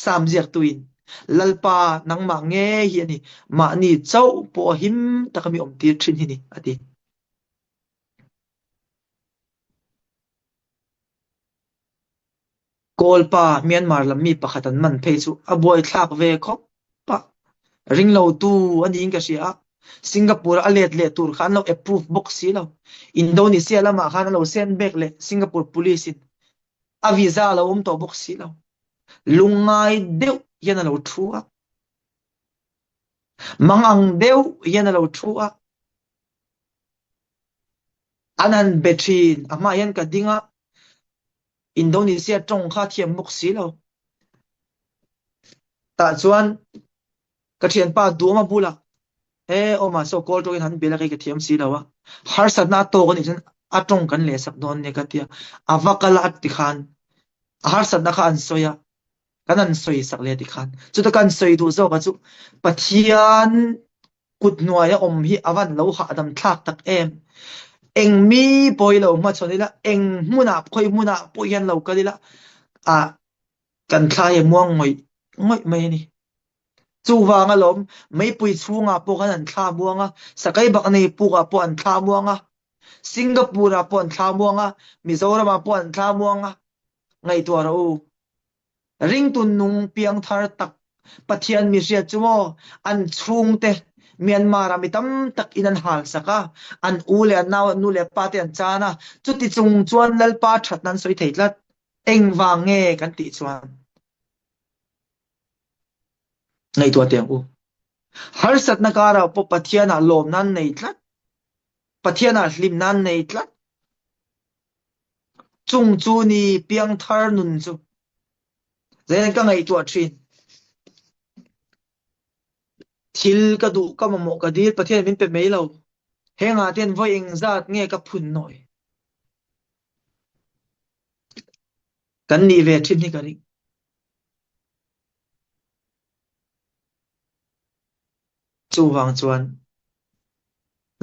สามเจียกตุยนลัลปานังมาเงเฮียนี่มานี่เจ้าปอหิมตะกมีอมตีทรินนี่อดีโกลปาเมียนมาลมีปะขัดันมันเพจูอบวยทากเวคบปะริงเราตูอันนี้ก็เสียสิงคโปร์อเลดเลตูร์ขันเราเอพรูฟบ็อกซี่เราอินโดนีเซียละมาขันเราเซนเบกเลสิงคโปร์ police อาวิซาเราตัวบ็อกซี่เราลุงไงเดียวยันเราทัวมังอังเดียวยันเราทัวอันนั้นเบทรีนอามายันกัดดิ้งอ่ะอินโดนีเซียตรงข้าเทียมบ็อกซี่เราแต่ส่วนกระเทียนป้าดูมาบุละโอมาโซโกลตัวกันหันเบลล์กระเทียมสีแล้ววะฮาร์สัตนาโตกันอีกฉันอัตรงกันเลยสักโดนเนี่ยกันเดียอาวกลาติขันฮาร์สัตนักอันโซยกันอันโซยสักเลยติขันจุดกันโซยดูโซกันจุปะเทียนกุดหน่วยอมฮีอวันเราหาดำทักตักเอ็งมีปอยเรามาชนนี่ละเอ็งมุนาคอยมุนาปอยยันเรากันนี่ละกันคลายม่วงง่อยไม่นี่จูวางอารมณ์ไม่ปุยชูงาปกันอันท่าม่วงสักไอ้บักในปูกปอันท่าม่วงสิงคโปร์ปอันท่าม่วงมิโซรามปอันท่าม่วงไงตัวเราริงตุนนุงเปียงทาร์ตักปะเทียนมิเสียจูโมอันชูงเตเมียนมารามิตัมตักอินันหาลสักอันอูเลอันนาวนูเลปาเตียนจานะจุดที่จงจวนลลปาชัดนั้นสวยเถิดละเอ็งวางเงกันติจวนในตัวเตียงฮาร์สัตนักการาปปะเทียนาลมนั้นในทัดปะเทียนาลิมนั้นในทัดจงจูนีเปียงทาร์นุนจูเรื่องก็ไงตัวทรินทิลกระดูกก็มาหมกกระดีปะเทียนเป็นไม่เราเฮงอาเทียนว่าเองจัดเงี้ยกับพุ่นหน่อยกันนี่เวทรินนี่กันนี่จูวางจวน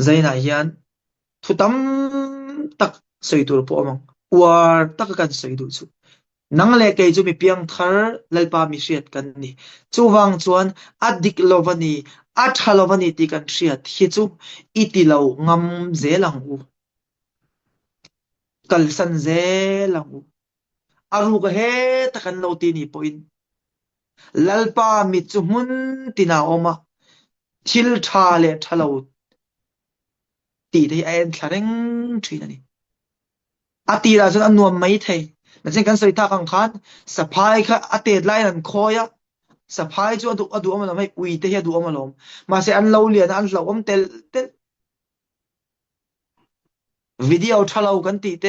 ใจนายยันทุตัมตักสวยตัวพอมั้งวาร์ตักกันสวยดูจูนังเล็กไอจูมีเพียงทาร์ลลปามิเชียดกันนี่จูวางจวนอดิกโลวานีอัฐโลวานีที่กันเชียดฮิจูอิติลาวงามเซลังอูกัลสันเซลังอูอารูกเฮตะกันโลตีนี่ปอยลลปามิจูมุนตินาอมาทิลทาเลทะลาวตีที่ไอ้ทารงทรีนั่นนี่อาตีราจนอันนวมไม่เทนั่นเช่นกันสวยตาขังคันสะพายค่ะอาเตดไล่นั่นคอยสะพายจวนดูอมาลมให้อุยเตะดูอมาลมมาเสียอันเราเลียนอันเราเตลวิดีโอทะเลากันตีเต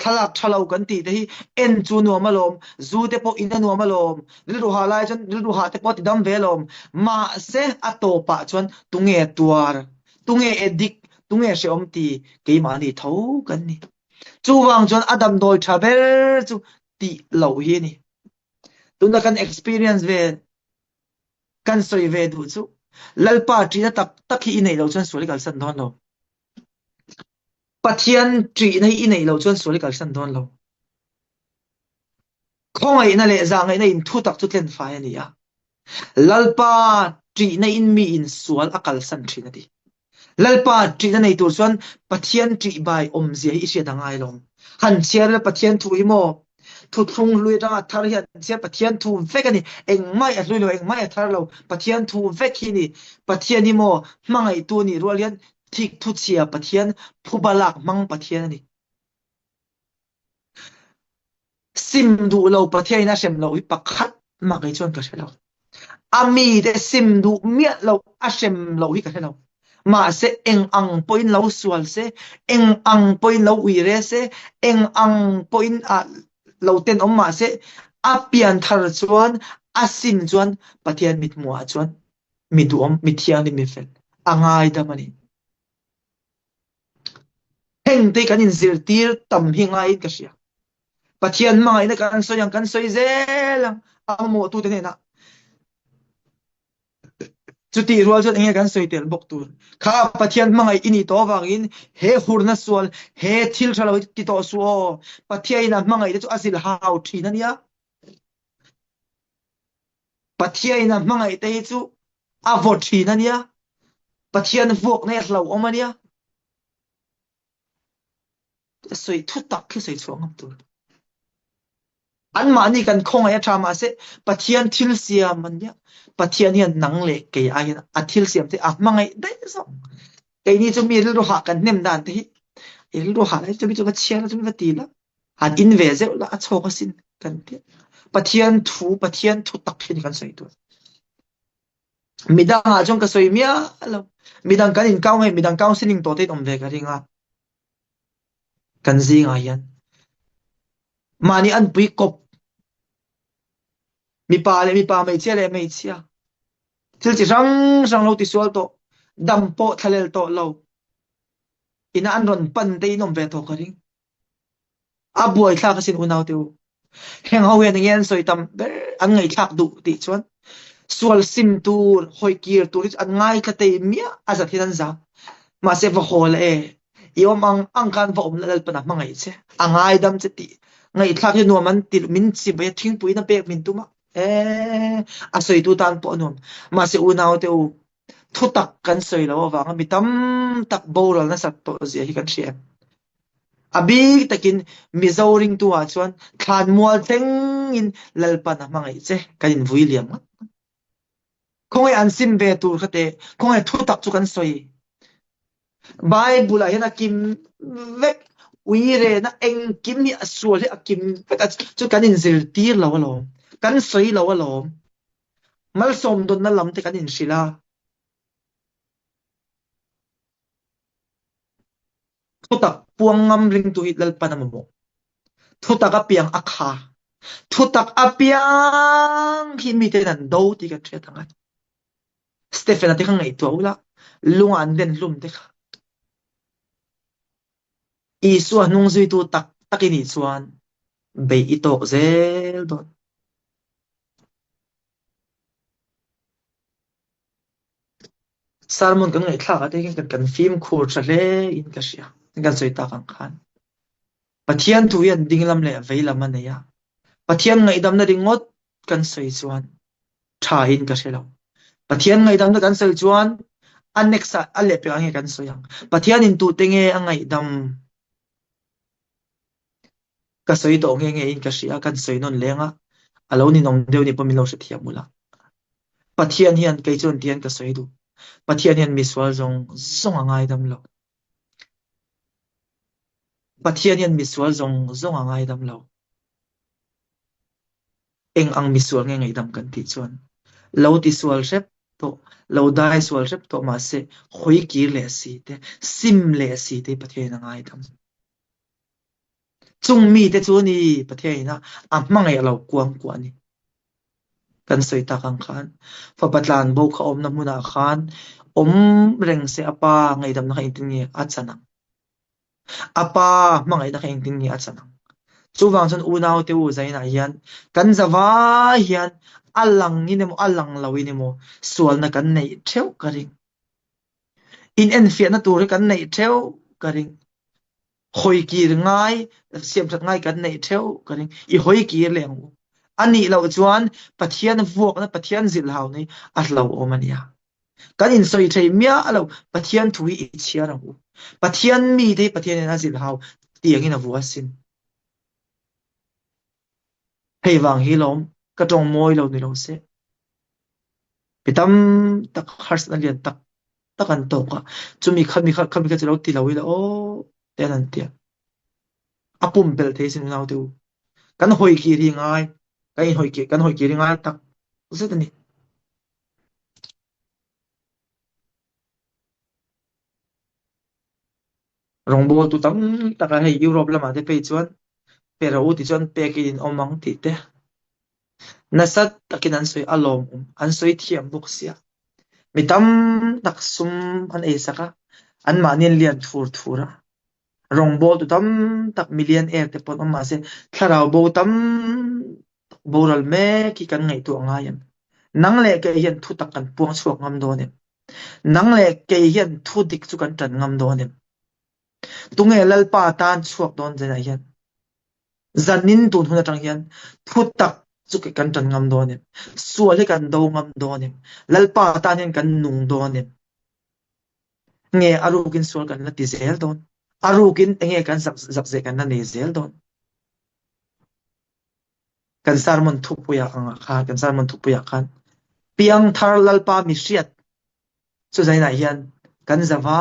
ทะลักทะเลากันตีเตเอ็นจูนัวมาลมจูเตปอินนัวมาลมฤดูหาไล่จนฤดูหาเตปติดำเวลมมาเสอโตปะจวนตุงเอตัวตุงเอเอดิกตุงเอเชอมตีกีมานี่เท่ากันนี่จูวางจนอดัมโดยทราเบลจูตีเหล่าเฮียนี่ตุนกัน experience เวกันสวยเวดูจูลลปาจีน่ะตักที่ในเราจนสวยกันสันดอนเราปะเทียนจีในในเราจนสวยกันสันดอนเราข้องไอ้นั่นแหละจางไอ้ในอินทุตักทุเล่นไฟนี่ลลปาจีในอินมีอินสวยอักลสันทีนั่นดิลลปาจีในตัวส่วนปะเทียนจีใบอมเสียอิเสียดังไงลงหันเชียร์ปะเทียนถูอีโมทุกทงลุยจังทาร์เฮียนเชียร์ปะเทียนถูเวกันนี่เอ็งไม่ลุยเลยเอ็งไม่ทาร์เราปะเทียนถูเวกินี่ปะเทียนนี่โมมังไอตัวนี่รัวเลียนทิกทุเชียปะเทียนผู้บาลักมังปะเทียนนี่ซิมดูเราปะเทียนน่ะเชมเราปะคัดมาไอชวนกันเชเราอามีแต่ซิมดูเมียเราอาเชมเราฮิกันเชเรามาเสเอ็งอังปอยน์เราสวลเสเอ็งอังปอยน์เราวิเรเสเอ็งอังปอยน์เราเต้นออกมาเสอาเปียนทาร์จวนอาสินจวนปะเทียนมิดมัวจวนมิดวมมิดเทียนนี่มิเฟลอ่างไงดามันนี่เฮงเตกันอินซิลตีร์ตั้มหิงไงกันเชีย pathian mangai na kan soyang kan soi zelang amo tu te na chuti rual jot nge kan soi tel bok tur kha pathian mangai ini to wangin he hurna sual he thil thalo ti to suo pathian na mangai te chu asil hau thina nia pathian na mangai te chu avot thina nia pathian vok ne hlau omania soi thu tak khi soi chuang am tur an mani kan khong ai thama se pathian thil siam mania pathian hian nang le ke a hian a thil siam te a mangai dai so ke ni chu mi ru ha kan nem dan te hi ru ha lai chu mi chu ba chian chu mi ba ti la han in ve ze la a chok sin kan te pathian thu tak hin kan soi tu midang a jong ka soi mia lo midang kan in kaw he midang kaw sining to te om ve ka ringa kan zinga hian mani an pui kop mi pa mai che le mai chia thil chi rang lo ti sual to dam po thalel to lo ina an ron pan te nom ve to karing a buai thla ka sin unaw teu heng ho wen ngen soi tam ber an ngai thak du ti chuan sual sim tur hoi kir tur an ngai ka te mia aza thian za ma se va hol iom ang kan va om lal pana mangai che angai dam che ti ngai thak ni no man ti min chi be thing pui na pek min tu ma a soi tu tan po nom ma se unaw teu thu tak kan soi lo wa mi tam tak boral na sat to zia hi kan thia abi takin mizoring tu a chuan thlan mual teng in lalpana mangai che kanin vuiliam khoi an sim ve tur khate khoi thu tak chu kan soi bible a hena kim vek uire na eng kim ni asol he akim chu kanin zil tir lo kan soi lo mal som don na lam te kanin sila thutak puangam ring tu hitlal panamamo thutak apiang akha thutak apiang himite nan do ti ka thre tangat Stephen ati khang ngai to ula lungan den lum te kha isu anung zui tu tak takini chuan be itok zel dot sermon kan ngai thla ate kan film khur thale in ka sia kan soi ta kan khan pathian tu yan dinglam le veilam ania pathian ngai dam na ringot kan soi chuan tha in ka selo pathian ngai dam na kan soi chuan anexa ale pe ange kan soyang pathian in tu tenge angai dam ka soi to nge in ka sia kan soi non lenga alo ni nom deu ni pomilo se thiamula pathian hian kai chon tian ka soi du pathian hian miswal zong angai dam lo pathian hian miswal zong angai dam lo eng ang miswal nge ngai dam kan ti chuan lo ti swal rep to lo dai swal rep to ma se khoi ki le si te sim le si te pathian angai dam chung mi te chu ni pathian na ammangai lo kuang kwani kan soi ta kang khan fa patlan bo kha om na muna khan om reng se apa ngai dam na kha intin ni achana apa mangai na kha intin ni achana chu wang chon unaw te u zaina hian kan zawa hian alang ni nemo alang lawi nemo sual na kan nei theu karing in en fia na tur kan nei theu karing hoi kir ngai siam that ngai kan nei theu karing I hoi kir leng ani lo chuan pathian vok na pathian zil hau ni a lo omania kan in soi thei mia alo pathian thui I chia ra hu pathian mi dei pathian na zil hau tiang in a vuasin hei wang hi lom ka tong moi lo ni lo se pitam tak hars na lian tak takan to ka chumi khami ka chalo ti lo ila o tenan tia apum bel the sin naw tu kan hoi ki ri ngai kan hoi ki ri ngai tak zedani rongbo tu tam taka hei Europe lama te pe chuan pero u ti chuan pekin omang ti te nasat takin an soi alom an soi thiam buk sia mitam tak sum an e saka an manin lian thura รองโบตุตัมตักมิลเลียนเอร์แต่ปนออกมาเสถ้าเราโบตัมโบรัลเมกิกันไงตัวง่ายันนังเล็กเฮียนทุตักกันปวงสวกงำโดนนังเล็กเฮียนทุดิกสุกันจันงำโดนตุงเอลลปาตานสวกโดนเจนเฮียนจันนินตุนหุนจังเฮียนทุตักสุกกันจันงำโดนส่วนที่กันโดงำโดนลลปาตานเฮียนกันนุงโดนเงยอารูกินส่วนกันละติเซลโดนอารูกินเงยกันสักเซกันนั่นเซลโดนกันสารมันทุกปุยอังคากันสารมันทุกปุยอันเปียงทาร์ลลปามิเชียดสุดท้ายนะเฮียนกันจะว่า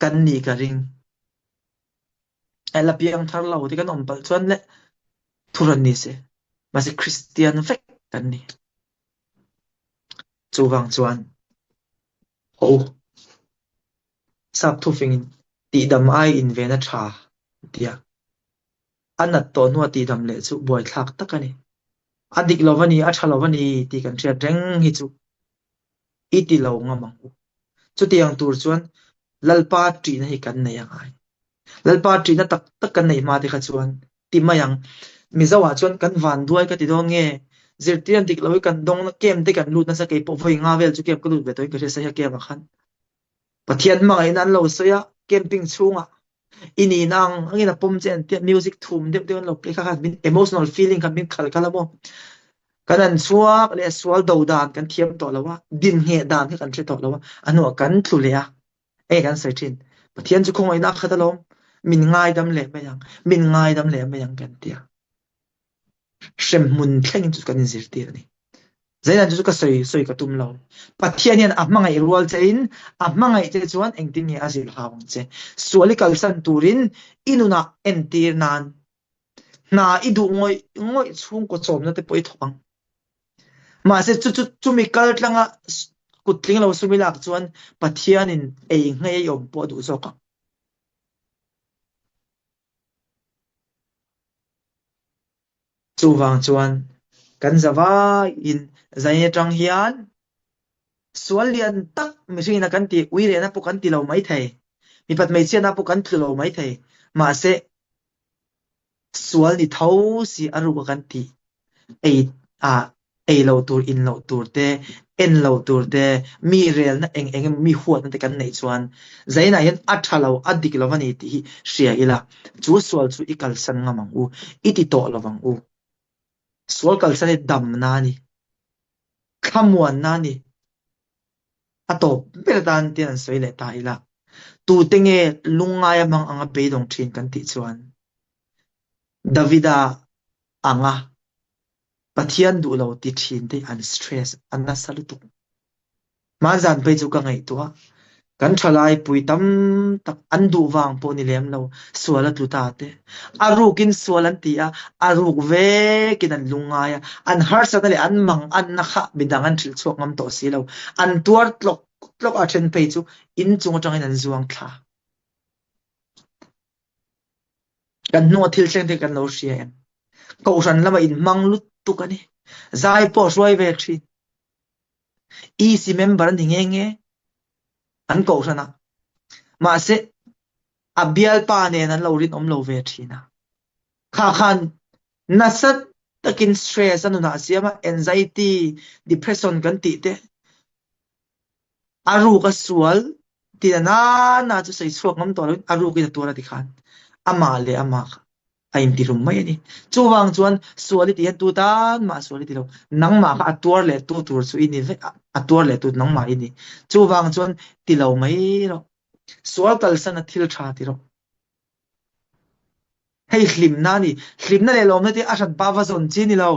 กันนี่กระริงไอ้ละเปียงทาร์เราที่กันอมปัลชวนเละทุรันนี่เสมาสิคริสเตียนเฟกกันนี่จูวังจวนโอ้สับทุฟิงตีดำไออินเวนัชาเดียอันนั้นตัวนัวตีดำเละจูบวยทักตะกันนี่อดีกลวันนี้อัชลวันนี้ตีกันเชียเร่งฮิจูอีตีเหล่างมังจุดที่ยังตัวชวนลลปาตรีนะฮิกันในยังไงลลปาตรีนะตักกันในมาที่ขจวนตีมายังมิจาวชวนกันวันด้วยกันติดดงเงเจอที่อันติกเรากันดงเกมที่กันลูดนั่นสักเกมพอฟิงอาเวลจุเกมก็ลูดไปตัวก็จะใช้เกมขันปะเทียนมาไอ้นั้นเราเสียเกมปิ้งช่วงอินี่นางอันนี้นะปุ่มเจนเทียมิวสิกทุ่มเดี๋ยวเราเพลย์กันเป็น emotional feeling กันเป็นขัลโมกันนั้นสวกเลยสวกดาวดานกันเทียมต่อแล้วว่าดินเหดานที่กันเชื่อต่อแล้วว่าอันหัวกันทุเลียกันเสียทินปะเทียนจะคงไอ้นักขัดลมมินง่ายดำเละไปยังมินง่ายดำเละไปยังกันเตียเช่นมุนเท่งจุดกันสิเตียนี่ใจนั้นจุดก็สวยกับตุ้มเราปะเทียนเนี่ยอับมังไอรัวใจอินอับมังไอเจจวนเองตินเนี่ยอาศิลหาวังเจส่วนลิกัลสันตูรินอินุนาเอ็นตีร์นานนาอิดูงอยช่วงก็จมนั่นแต่ปอยทองมาเสร็จจุมีกัลต์ลังกุดลิงเราสุมิลักจวนปะเทียนินเองให้ยอมปวดอุศกจูวังจวนกันจะว่าอินใจจังเฮียนส่วนเรียนตักไม่ใช่นักกันตีวิเรียนนับกันตีเราไม่ไทยมีปัจไม่เชื่อนับกันตีเราไม่ไทยมาเสส่วนที่เท่าสิอารุกันตีเอเราตัวอินเราตัวเตเอ็นเราตัวเตมีเรียนนะเองมีหัวนั่นแต่กันในส่วนใจนั้นยันอัฐเราอดีตเราวันนี้ที่เสียอีละจูส่วนจูอีกัลสันงามังอูอีติโตเราวังอูส่วนกัลสันดำนานี่ขมวนนานี่อะตบเปรตานเตียนสวยเลยตายละตูเตงลุงไงมังอังเปดงทินกันติชวนดาวิดาอังปะเทียนดูเราติดทินที่อันสเตรสอันน่าสลุตุมาจันไปจุกังไงตัวกันทลายปุยตั้มตักอันดูวางปนิเลมเราสวลตุตาเตอารูกินสวลันตีอารูกเวกินันลุงไงอันฮาร์สันเลยอันมังอันนักบิดังอันทิลชวกงำตัวสีเราอันตัวตลกอาเชนไปจูอินจงจังนันจวงท่ากันนัวทิลเชนที่กันเราเชียนก็อุชันละมาอินมังลุตุกันนี่ใจพอสวยเวทีอีซีเมมเบอร์นี่เงี้ยอันก็อุชันนะมาเสอเบียลปาเนี่ยนั้นเราเรียนเราเวทีนะข้าขันนัสตะกินสเตรสนุนาเสียมา anxiety depression กันติเตอารูกสวลที่น่าจะใส่สวกน้ำตัวอารูกิตัวละที่ขันอามาเลยอามาไอ้ที่รุมไม่นี่จูวังจวนสวลที่เห็นตัวตานมาสวลที่เรานังมาอัตัวเลยตัวสุอินนี่อัตัวเลยตัวนังมาอินนี่จูวังจวนที่เราไม่หรอกสวลกัลสันทิลชาที่เราให้ขลิมนั่นนี่ขลิมนั่นเลยเราไม่ได้อาชันบาวาซอนจีนี่เรา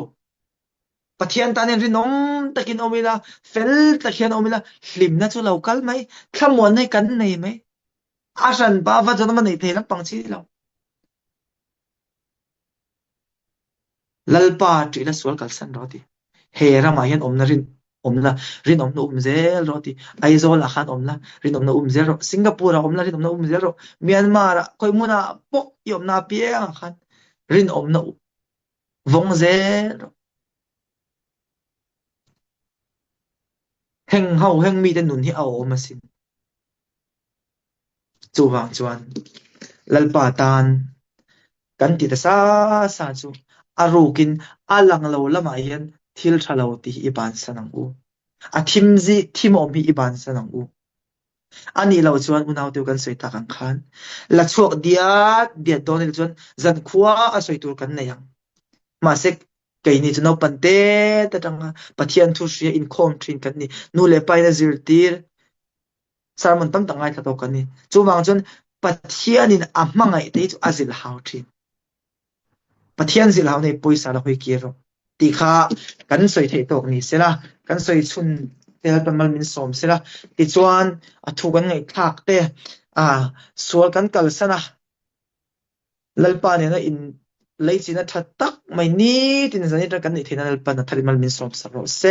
ปะเทียนตาเนี่ยรินมตะกินอมิลาเฟลตะเคียนอมิลาขลิมนั่นจูเรากัลไหมขมวนให้กันไหนไหมอาชันบาวาจนมันในเทลังปังชีเราลัลปาจีละสวลกัลสันรอดีเฮรามายันนรินนะรินนะเซลรอดีไอโซลอาขันนะรินนะเซลสิงคโปร์นะรินนะเซลเมียนมาร์คอยมุนาปกยอมนาเปียงอาขันรินนะวงเซลเฮงเฮาเฮงมีแต่หนุนที่เอามาสิน จูวางจวนลัลปาตานกันติตะซาจูอารูกินอาลังโลละมายันทิลทะโลติอิบานสนังอูอาทิมซีทิมอมีอิบานสนังอูอันนี้เราจวนอุณาวเดียวกันสวยตากังคันละชวกเดียดโดนเลยจวนจันขัวอาสวยตัวกันในยังมาเสกไก่นี่จะนปันเตแต่จังปะเทียนทุเรียอินคอมทรินกันนี่นูเลไปนะซิลตีร์สารมันตั้งต่างไงทัดกันนี่จูบางจนปะเทียนินอัมมังไงแต่จูอาซิลฮาวทรินปะเทียนซิลฮาวในปุยสารหอยเกียร์ตีข้ากันสวยเทตกนี่เสละกันสวยชุนเตลเป็นมันมินสมเสละติจวนถูกกันไงทักเตสวลกันกัลสนะลัลปาเนี่ยนะอินเลยจีน่าทัดตักไม่นี่ที่นี่จะนี่จะกันนี่ที่นั่นลัลปานะทาริมัลมินสมสโรเซ